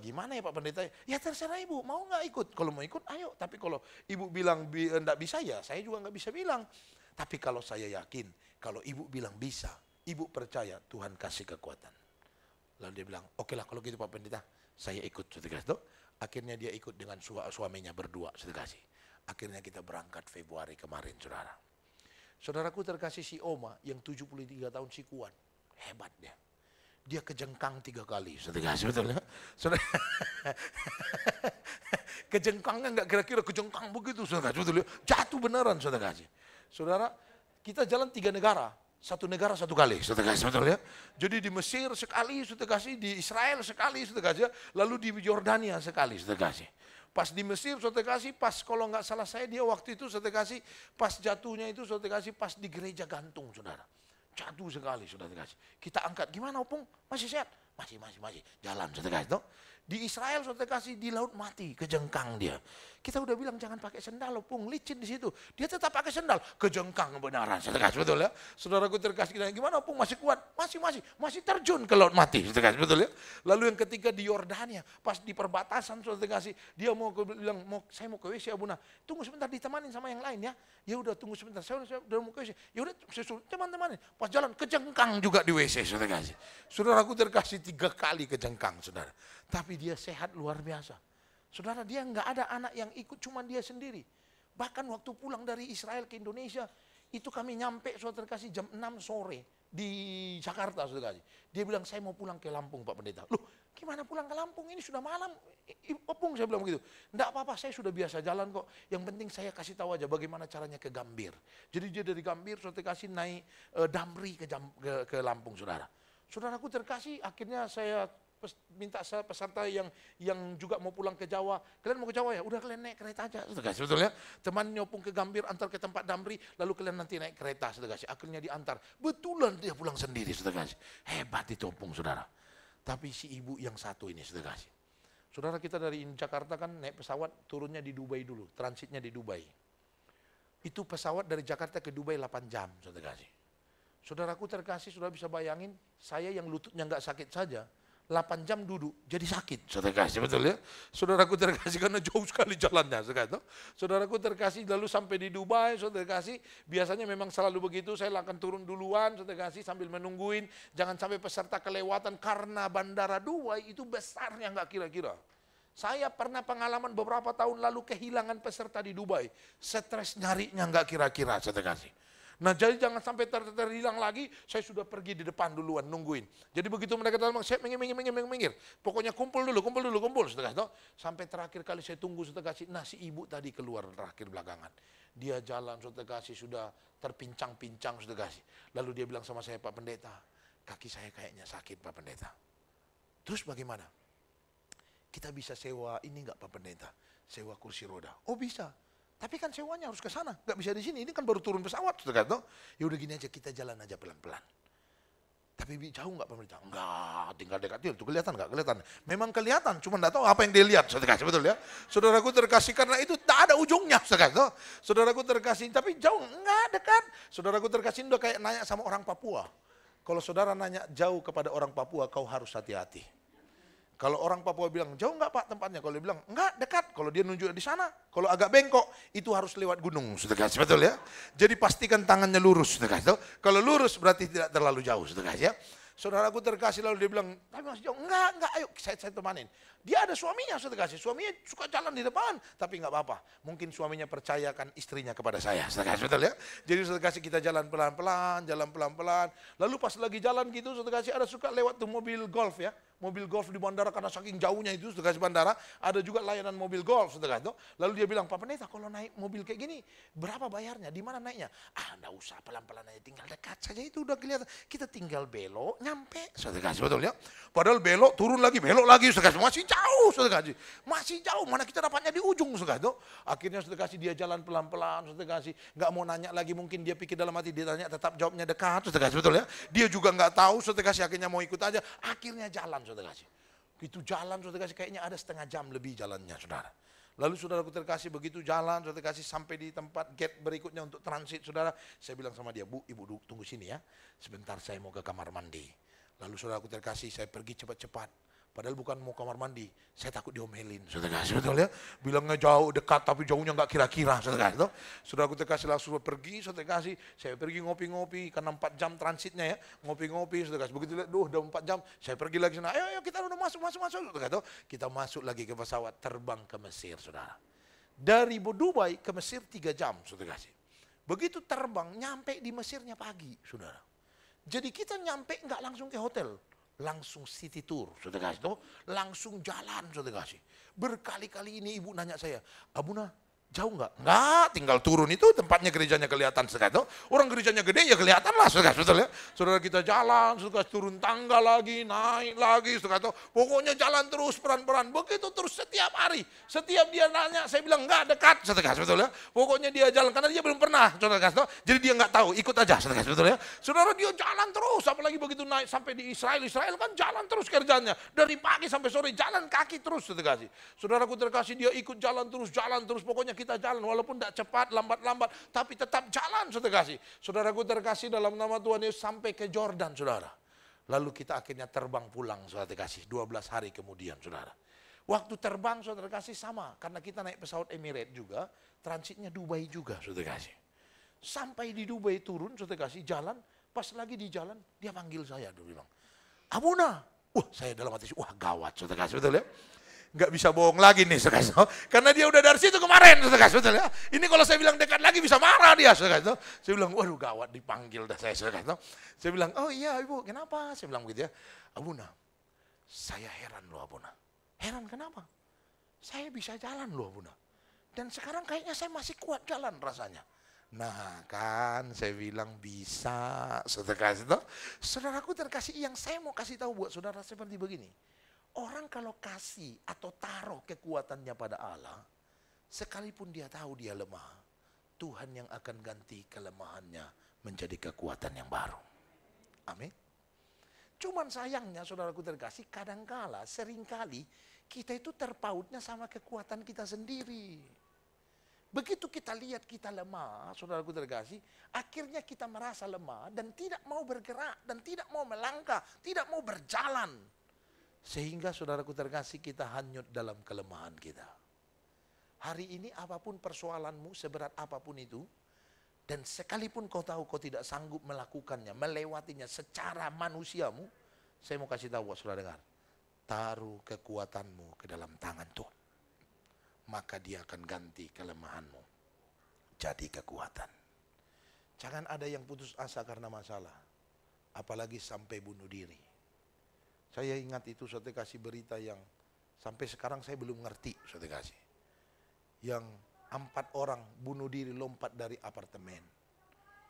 gimana ya Pak Pendeta? Ya terserah ibu, mau nggak ikut? Kalau mau ikut, ayo. Tapi kalau ibu bilang enggak bisa, ya saya juga nggak bisa bilang. Tapi kalau saya yakin, kalau ibu bilang bisa, ibu percaya Tuhan kasih kekuatan. Lalu dia bilang, oke lah kalau gitu Pak Pendeta, saya ikut, saudara kasih. Akhirnya dia ikut dengan suaminya berdua, saudara kasih. Akhirnya kita berangkat Februari kemarin, saudara. Saudaraku terkasih, si Oma yang 73 tahun si kuat, hebat dia. Dia kejengkang 3 kali, saudara kasih, betul ya. Saudara, kejengkangnya nggak kira-kira kejengkang begitu, saudara kasih, betul ya. Jatuh beneran, saudara kasih. Saudara, kita jalan 3 negara. Satu negara satu kali, saudara kasih, betul ya. Jadi di Mesir sekali, saudara kasih, di Israel sekali, saudara kasih, lalu di Yordania sekali, saudara kasih. Pas di Mesir, saudara kasih, pas kalau nggak salah saya dia waktu itu, saudara kasih, pas jatuhnya itu, saudara kasih, pas di gereja gantung, saudara. Jatuh sekali, saudara kasih. Kita angkat, gimana Opung? Masih sehat? Masih, jalan, saudara kasih. Di Israel, saudara kasih, di laut mati, kejengkang dia. Kita udah bilang jangan pakai sendal, Opung, licin di situ. Dia tetap pakai sendal, kejengkang kebenaran, saudara kasih, betul ya. Saudaraku terkasih, gimana Opung, masih kuat? Masih terjun ke laut mati, saudara kasih, betul ya. Lalu yang ketiga di Yordania, pas di perbatasan, saudara kasih, dia mau bilang, saya mau ke WC, Abuna. Tunggu sebentar, ditemanin sama yang lain ya. Ya udah tunggu sebentar, saya udah mau ke WC. Ya udah, teman-teman, pas jalan kejengkang juga di WC, saudara kasih. Saudaraku terkasih 3 kali kejengkang, saudara. Tapi dia sehat luar biasa. Saudara, dia nggak ada anak yang ikut, cuma dia sendiri. Bahkan waktu pulang dari Israel ke Indonesia, itu kami nyampe, saudara kasih, jam 6 sore di Jakarta, saudara kasih. Dia bilang, saya mau pulang ke Lampung, Pak Pendeta. Loh, gimana pulang ke Lampung? Ini sudah malam. Opung, saya bilang begitu. Enggak apa-apa, saya sudah biasa jalan kok. Yang penting saya kasih tahu aja bagaimana caranya ke Gambir. Jadi dia dari Gambir, saudara kasih, naik Damri ke Lampung, saudara. Saudaraku terkasih, akhirnya saya minta peserta yang juga mau pulang ke Jawa. Kalian mau ke Jawa ya? Udah kalian naik kereta aja. Saudara kasih, betul ya? Teman nyopung ke Gambir, antar ke tempat Damri, lalu kalian nanti naik kereta, saudara kasih. Akhirnya diantar. Betulan dia pulang sendiri, saudara kasih. Hebat itu Opung, saudara. Tapi si ibu yang satu ini, saudara kasih. Saudara, kita dari Jakarta kan naik pesawat, turunnya di Dubai dulu, transitnya di Dubai. Itu pesawat dari Jakarta ke Dubai 8 jam, saudara kasih. Saudaraku terkasih, saudara bisa bayangin, saya yang lututnya nggak sakit saja, 8 jam duduk, jadi sakit, saudara kasih, betul ya. Saudaraku terkasih, karena jauh sekali jalannya, saudara. Saudaraku terkasih, lalu sampai di Dubai, saudara kasih, biasanya memang selalu begitu, saya akan turun duluan, saudara kasih, sambil menungguin, jangan sampai peserta kelewatan, karena bandara Dubai itu besarnya nggak kira-kira. Saya pernah pengalaman beberapa tahun lalu kehilangan peserta di Dubai, stres nyarinya nggak kira-kira, saudara kasih. Nah, jadi jangan sampai terhilang lagi, saya sudah pergi di depan duluan, nungguin. Jadi begitu mereka datang, saya minggir. Pokoknya kumpul dulu, saudara kasih. Sampai terakhir kali saya tunggu, saudara kasih, nah si ibu tadi keluar terakhir belakangan. Dia jalan, saudara kasih, sudah terpincang-pincang, saudara kasih. Lalu dia bilang sama saya, Pak Pendeta, kaki saya kayaknya sakit, Pak Pendeta. Terus bagaimana? Kita bisa sewa ini enggak, Pak Pendeta? Sewa kursi roda. Oh bisa. Tapi kan sewanya harus ke sana, nggak bisa di sini. Ini kan baru turun pesawat, saudara kasih. Ya udah gini aja, kita jalan aja pelan-pelan. Tapi jauh nggak pemerintah? Enggak, tinggal dekat dia. Itu kelihatan nggak? Kelihatan. Memang kelihatan, cuma nggak tahu apa yang dia lihat, saudara kasih, betul ya. Saudaraku terkasih, karena itu tak ada ujungnya, saudara kasih. Saudaraku terkasih, tapi jauh nggak dekat. Saudaraku terkasih udah kayak nanya sama orang Papua. Kalau saudara nanya jauh kepada orang Papua, kau harus hati-hati. Kalau orang Papua bilang, jauh nggak Pak tempatnya? Kalau dia bilang, enggak, dekat. Kalau dia nunjuk di sana, kalau agak bengkok, itu harus lewat gunung, saudara kasih, betul ya. Jadi pastikan tangannya lurus, saudara kasih. Kalau lurus berarti tidak terlalu jauh, saudara kasih ya. Saudaraku terkasih, lalu dia bilang, tapi masih jauh. Enggak, ayo saya temanin. Dia ada suaminya, saudara kasih. Suaminya suka jalan di depan, tapi enggak apa-apa. Mungkin suaminya percayakan istrinya kepada saya, saudara kasih, betul ya. Jadi saudara kasih, kita jalan pelan-pelan. Lalu pas lagi jalan gitu, saudara kasih, ada suka lewat tuh mobil golf ya. Mobil golf di bandara, karena saking jauhnya itu, saudara kasih, bandara, ada juga layanan mobil golf, saudara kasih. Lalu dia bilang, Pak Pendeta, kalau naik mobil kayak gini, berapa bayarnya? Di mana naiknya? Enggak usah, pelan-pelan aja, tinggal dekat saja, itu udah kelihatan. Kita tinggal belok, nyampe, saudara kasih, betul ya. Padahal belok, turun lagi, belok lagi, saudara kasih, masih jauh, saudara kasih. Masih jauh, mana kita dapatnya di ujung, saudara kasih. Akhirnya saudara kasih, dia jalan pelan-pelan, saudara kasih. Nggak mau nanya lagi, mungkin dia pikir dalam hati, dia tanya, tetap jawabnya dekat, saudara kasih, betul ya. Dia juga nggak tahu, saudara kasih, akhirnya mau ikut aja, akhirnya jalan, saudara kasih. Itu jalan, saudara kasih, kayaknya ada setengah jam lebih jalannya, saudara. Lalu saudaraku terkasih, begitu jalan, saudara kasih, sampai di tempat gate berikutnya untuk transit, saudara. Saya bilang sama dia, Bu, ibu tunggu sini ya, sebentar saya mau ke kamar mandi. Lalu saudaraku terkasih, saya pergi cepat-cepat. Padahal bukan mau kamar mandi, saya takut diomelin, saudara kasih, betul ya. Bilangnya jauh, dekat, tapi jauhnya nggak kira-kira, saudara kasih. Saudaraku terkasih, langsung pergi, saudara kasih. Saya pergi ngopi-ngopi, karena 4 jam transitnya ya, ngopi-ngopi, saudara kasih. Begitu lihat, udah 4 jam, saya pergi lagi sana. Ayo, kita udah masuk, saudara kasih. Kita masuk lagi ke pesawat, terbang ke Mesir, saudara. Dari Dubai ke Mesir 3 jam, saudara kasih. Begitu terbang, nyampe di Mesirnya pagi, saudara. Jadi kita nyampe nggak langsung ke hotel. Langsung city tour, saudara kasih, langsung jalan, saudara kasih. Berkali-kali ini ibu nanya saya, Abuna, Jauh nggak? Nggak, tinggal turun itu tempatnya gerejanya kelihatan. Saudara, orang gerejanya gede ya kelihatan lah, saudara, betul ya. Saudara kita jalan, saudara turun tangga lagi, naik lagi, saudara. Pokoknya jalan terus peran-peran. Begitu terus setiap hari. Setiap dia nanya, saya bilang nggak dekat, saudara, betul ya. Pokoknya dia jalan karena dia belum pernah, saudara. Jadi dia nggak tahu, ikut aja, saudara, betul ya. Saudara dia jalan terus, apalagi begitu naik sampai di Israel. Israel kan jalan terus kerjanya. Dari pagi sampai sore jalan kaki terus, saudara. Saudaraku terkasih, dia ikut jalan terus, pokoknya kita jalan walaupun tidak cepat, lambat-lambat, tapi tetap jalan, saudara kasih. Saudaraku terkasih, dalam nama Tuhan Yesus sampai ke Jordan, saudara. Lalu kita akhirnya terbang pulang, saudara kasih, 12 hari kemudian, saudara. Waktu terbang, saudara kasih, sama, karena kita naik pesawat Emirates juga, transitnya Dubai juga, saudara kasih. Sampai di Dubai turun, saudara kasih, jalan, pas lagi di jalan, dia panggil saya, dia bilang, Abuna. Saya dalam hati, gawat, saudara kasih, betul ya. Nggak bisa bohong lagi nih, saudara. Karena dia udah dari situ kemarin, saudara, betul ya. Ini kalau saya bilang dekat lagi bisa marah dia, saudara. Saya bilang, waduh gawat, dipanggil dah saya, saudara. Saya bilang, oh iya ibu, kenapa? Saya bilang begitu ya, Abuna, saya heran loh Abuna. Heran kenapa? Saya bisa jalan loh Abuna. Dan sekarang kayaknya saya masih kuat jalan rasanya. Nah kan, saya bilang bisa, saudara. Saudaraku terkasih, yang saya mau kasih tahu buat saudara seperti begini. Orang kalau kasih atau taruh kekuatannya pada Allah, sekalipun dia tahu dia lemah, Tuhan yang akan ganti kelemahannya menjadi kekuatan yang baru. Amin. Cuman sayangnya saudaraku terkasih, kadangkala, seringkali kita itu terpautnya sama kekuatan kita sendiri. Begitu kita lihat kita lemah, saudaraku terkasih, akhirnya kita merasa lemah dan tidak mau bergerak, dan tidak mau melangkah, tidak mau berjalan. Sehingga saudaraku terkasih, kita hanyut dalam kelemahan kita. Hari ini apapun persoalanmu, seberat apapun itu, dan sekalipun kau tahu kau tidak sanggup melakukannya, melewatinya secara manusiamu, saya mau kasih tahu buat saudara dengar, taruh kekuatanmu ke dalam tangan Tuhan. Maka dia akan ganti kelemahanmu jadi kekuatan. Jangan ada yang putus asa karena masalah, apalagi sampai bunuh diri. Saya ingat itu, saudara kasih, berita yang sampai sekarang saya belum ngerti, saudara kasih. Yang 4 orang bunuh diri lompat dari apartemen.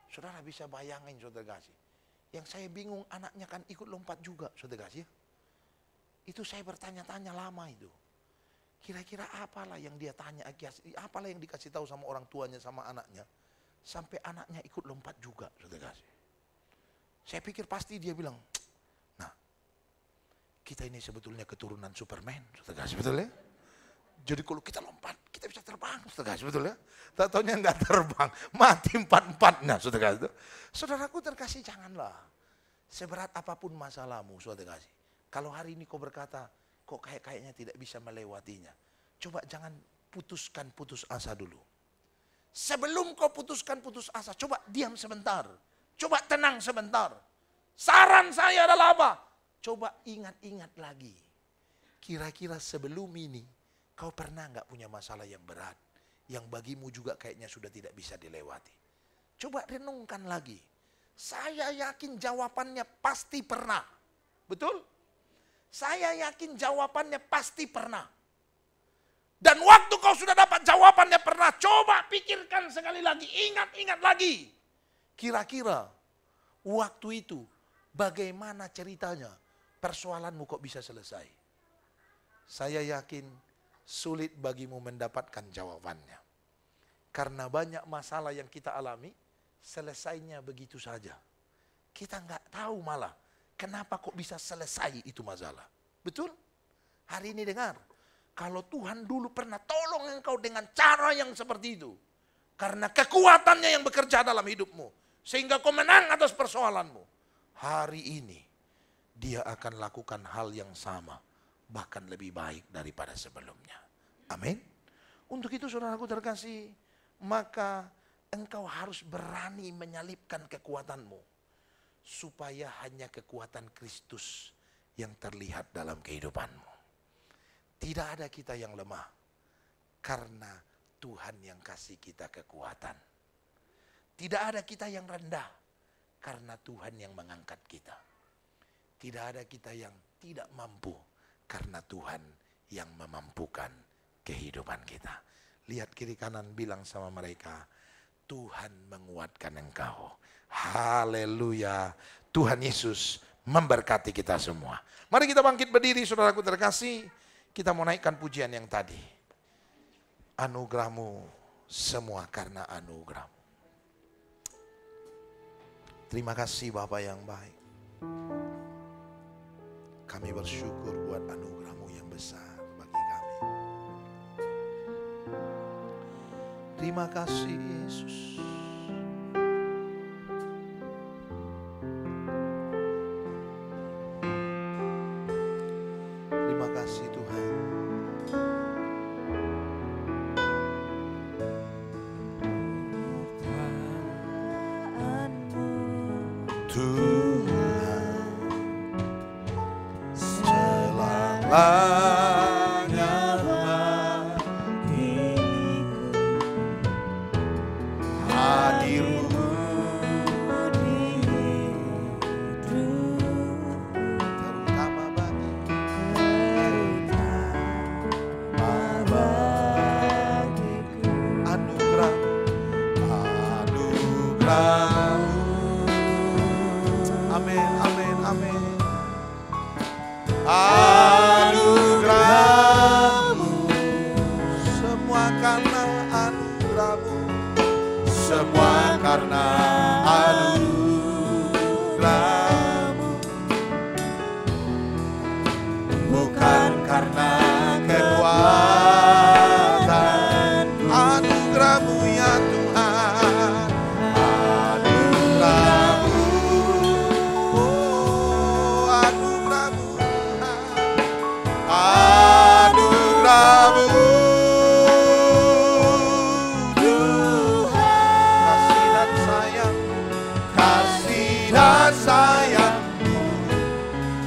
Saudara bisa bayangin, saudara kasih. Yang saya bingung, anaknya kan ikut lompat juga, saudara kasih. Itu saya bertanya-tanya lama itu. Kira-kira apalah yang dia tanya, apalah yang dikasih tahu sama orang tuanya, sama anaknya. Sampai anaknya ikut lompat juga, saudara kasih. Saya pikir pasti dia bilang, kita ini sebetulnya keturunan Superman, saudara kasih, betul ya? Jadi kalau kita lompat, kita bisa terbang, saudara kasih, betul ya? Tak taunya enggak terbang, mati 4-4-nya, saudara kasih. Saudaraku terkasih, janganlah seberat apapun masalahmu, saudara kasih. Kalau hari ini kau berkata, kok kayaknya tidak bisa melewatinya, coba jangan putus asa dulu. Sebelum kau putuskan putus asa, coba diam sebentar, coba tenang sebentar. Saran saya adalah apa? Coba ingat-ingat lagi. Kira-kira sebelum ini kau pernah nggak punya masalah yang berat, yang bagimu juga kayaknya sudah tidak bisa dilewati. Coba renungkan lagi. Saya yakin jawabannya pasti pernah. Betul? Saya yakin jawabannya pasti pernah. Dan waktu kau sudah dapat jawabannya pernah, coba pikirkan sekali lagi, ingat-ingat lagi. Kira-kira waktu itu bagaimana ceritanya? Persoalanmu kok bisa selesai? Saya yakin sulit bagimu mendapatkan jawabannya. Karena banyak masalah yang kita alami, selesainya begitu saja. Kita nggak tahu malah, kenapa kok bisa selesai itu masalah. Betul? Hari ini dengar, kalau Tuhan dulu pernah tolong engkau dengan cara yang seperti itu, karena kekuatannya yang bekerja dalam hidupmu, sehingga kau menang atas persoalanmu. Hari ini, Dia akan lakukan hal yang sama, bahkan lebih baik daripada sebelumnya. Amin. Untuk itu saudaraku terkasih, maka engkau harus berani menyalipkan kekuatanmu, supaya hanya kekuatan Kristus yang terlihat dalam kehidupanmu. Tidak ada kita yang lemah, karena Tuhan yang kasih kita kekuatan. Tidak ada kita yang rendah, karena Tuhan yang mengangkat kita. Tidak ada kita yang tidak mampu, karena Tuhan yang memampukan kehidupan kita. lihat kiri kanan, bilang sama mereka, Tuhan menguatkan engkau. Haleluya. Tuhan Yesus memberkati kita semua. Mari kita bangkit berdiri, saudaraku terkasih. Kita mau naikkan pujian yang tadi. Anugerahmu, semua karena anugerahmu. Terima kasih Bapa yang baik. Kami bersyukur buat anugerahmu yang besar bagi kami. Terima kasih Yesus. Terima kasih Tuhan. Tuhan selamanya bagiku, hadirmu di hidupku, terutama bagiku, anugerahmu. Amin, amin, amin. Anugerahmu, semua karena anugerahmu, semua karena anugerahmu, bukan karena kekuatan. Anugerahmu ya Tuhan, anugerahmu. Anugerahmu Tuhan, kasih dan sayang-Mu,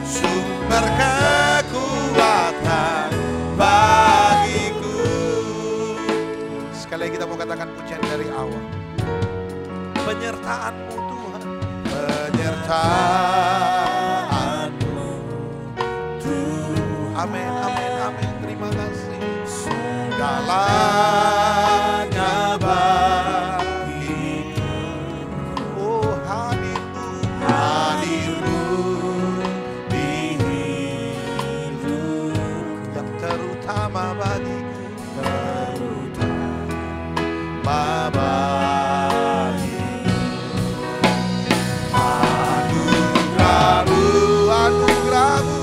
sumber kekuatan bagiku. Sekali lagi kita mau katakan pujian dari awal. Penyertaan-Mu Tuhan, penyertaan-Mu Tuhan. Amin, amin, amin. Terima kasih. Segalanya bagiku. Oh, hadirmu, hadirmu di hidupku, yang terutama bagiku, terutama bagiku. Anugerahmu, anugerahmu.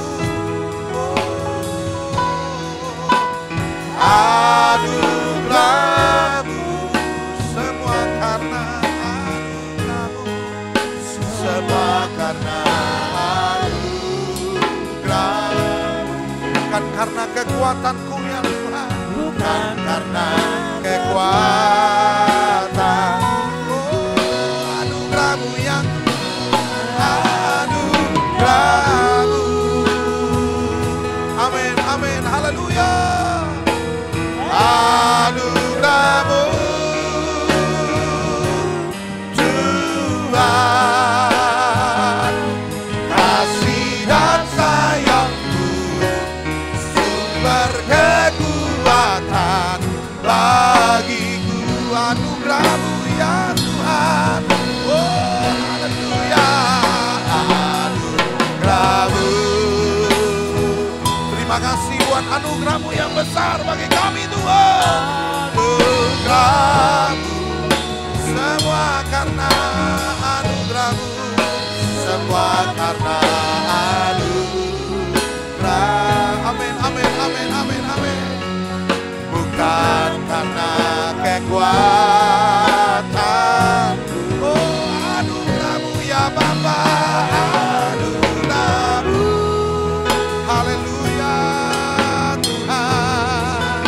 Anugerahmu, semua karena anugerahmu, semua karena anugerahmu, bukan karena kekuatanku ya Tuhan, bukan karena kekuatan. Oh, anugerahmu yang anugerahmu. Amin, amin, haleluya. Anugerahmu Tuhan, kasih dan sayang-Mu, sumber kekuatan bagiku. Anugerahmu ya Tuhan, oh haleluya. Anugerahmu, terima kasih buat anugerahmu yang besar bagi kami Tuhan. Anugerahmu, semua karena anugerahmu, semua karena anugerah. Amin, amin, amin, amin, amin. Bukan karena kekuatan. Oh, anugerahmu ya Bapa, anugerahmu. Haleluya Tuhan,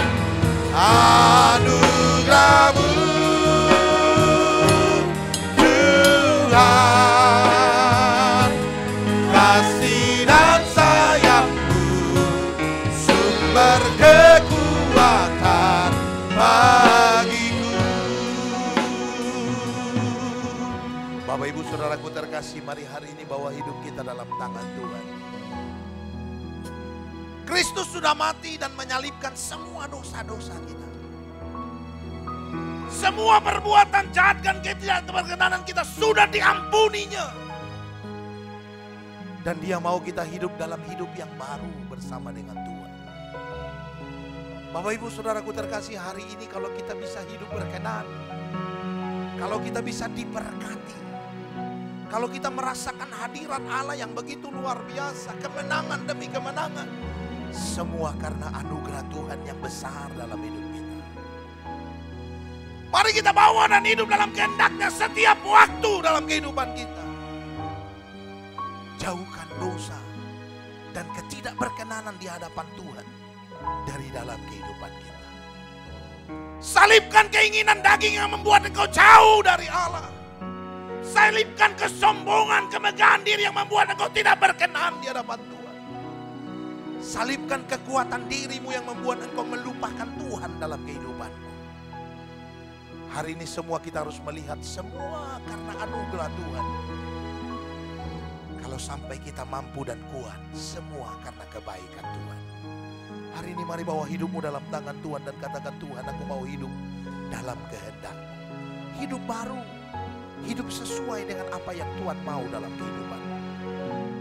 anugerahmu Tuhan, kasih dan sayang-Mu, sumber kekuatan bagiku. Bapak Ibu Saudaraku terkasih, mari hari ini bawa hidup kita dalam tangan Tuhan. Kristus sudah mati dan menyalibkan semua dosa-dosa kita. Semua perbuatan jahat dan ketidakberkenan kita sudah diampuninya. Dan Dia mau kita hidup dalam hidup yang baru bersama dengan Tuhan. Bapak Ibu Saudaraku terkasih, hari ini kalau kita bisa hidup berkenan, kalau kita bisa diberkati, kalau kita merasakan hadirat Allah yang begitu luar biasa, kemenangan demi kemenangan, semua karena anugerah Tuhan yang besar dalam hidup kita. Mari kita bawa dan hidup dalam kehendak-Nya setiap waktu dalam kehidupan kita. Jauhkan dosa dan ketidakberkenanan di hadapan Tuhan dari dalam kehidupan kita. Salibkan keinginan daging yang membuat engkau jauh dari Allah. Salibkan kesombongan, kemegahan diri yang membuat engkau tidak berkenan di hadapan Tuhan. Salibkan kekuatan dirimu yang membuat engkau melupakan Tuhan dalam kehidupanmu. Hari ini semua kita harus melihat semua karena anugerah Tuhan. Kalau sampai kita mampu dan kuat, semua karena kebaikan Tuhan. Hari ini mari bawa hidupmu dalam tangan Tuhan dan katakan, Tuhan, aku mau hidup dalam kehendak-Mu. Hidup baru, hidup sesuai dengan apa yang Tuhan mau dalam kehidupan.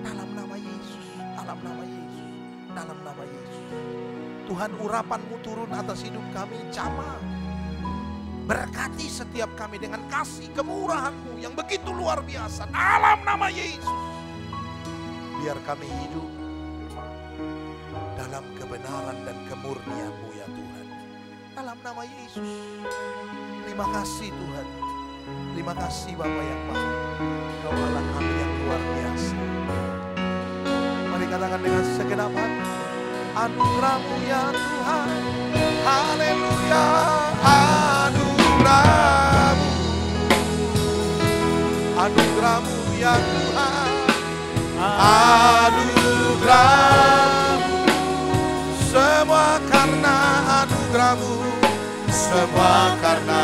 Dalam nama Yesus, dalam nama Yesus, dalam nama Yesus. Tuhan, urapan-Mu turun atas hidup kami, jamah. Berkati setiap kami dengan kasih kemurahan-Mu yang begitu luar biasa. Dalam nama Yesus. Biar kami hidup dalam kebenaran dan kemurnian-Mu ya Tuhan. Dalam nama Yesus. Terima kasih Tuhan. Terima kasih Bapa yang baik. Kau Allah kami yang luar biasa. Mari katakan dengan segenap hati. Anugerah-Mu ya Tuhan. Haleluya. Anugerah-Mu. Anugerah-Mu ya Tuhan. Anugerah-Mu. Semua karena anugerah-Mu. Semua karena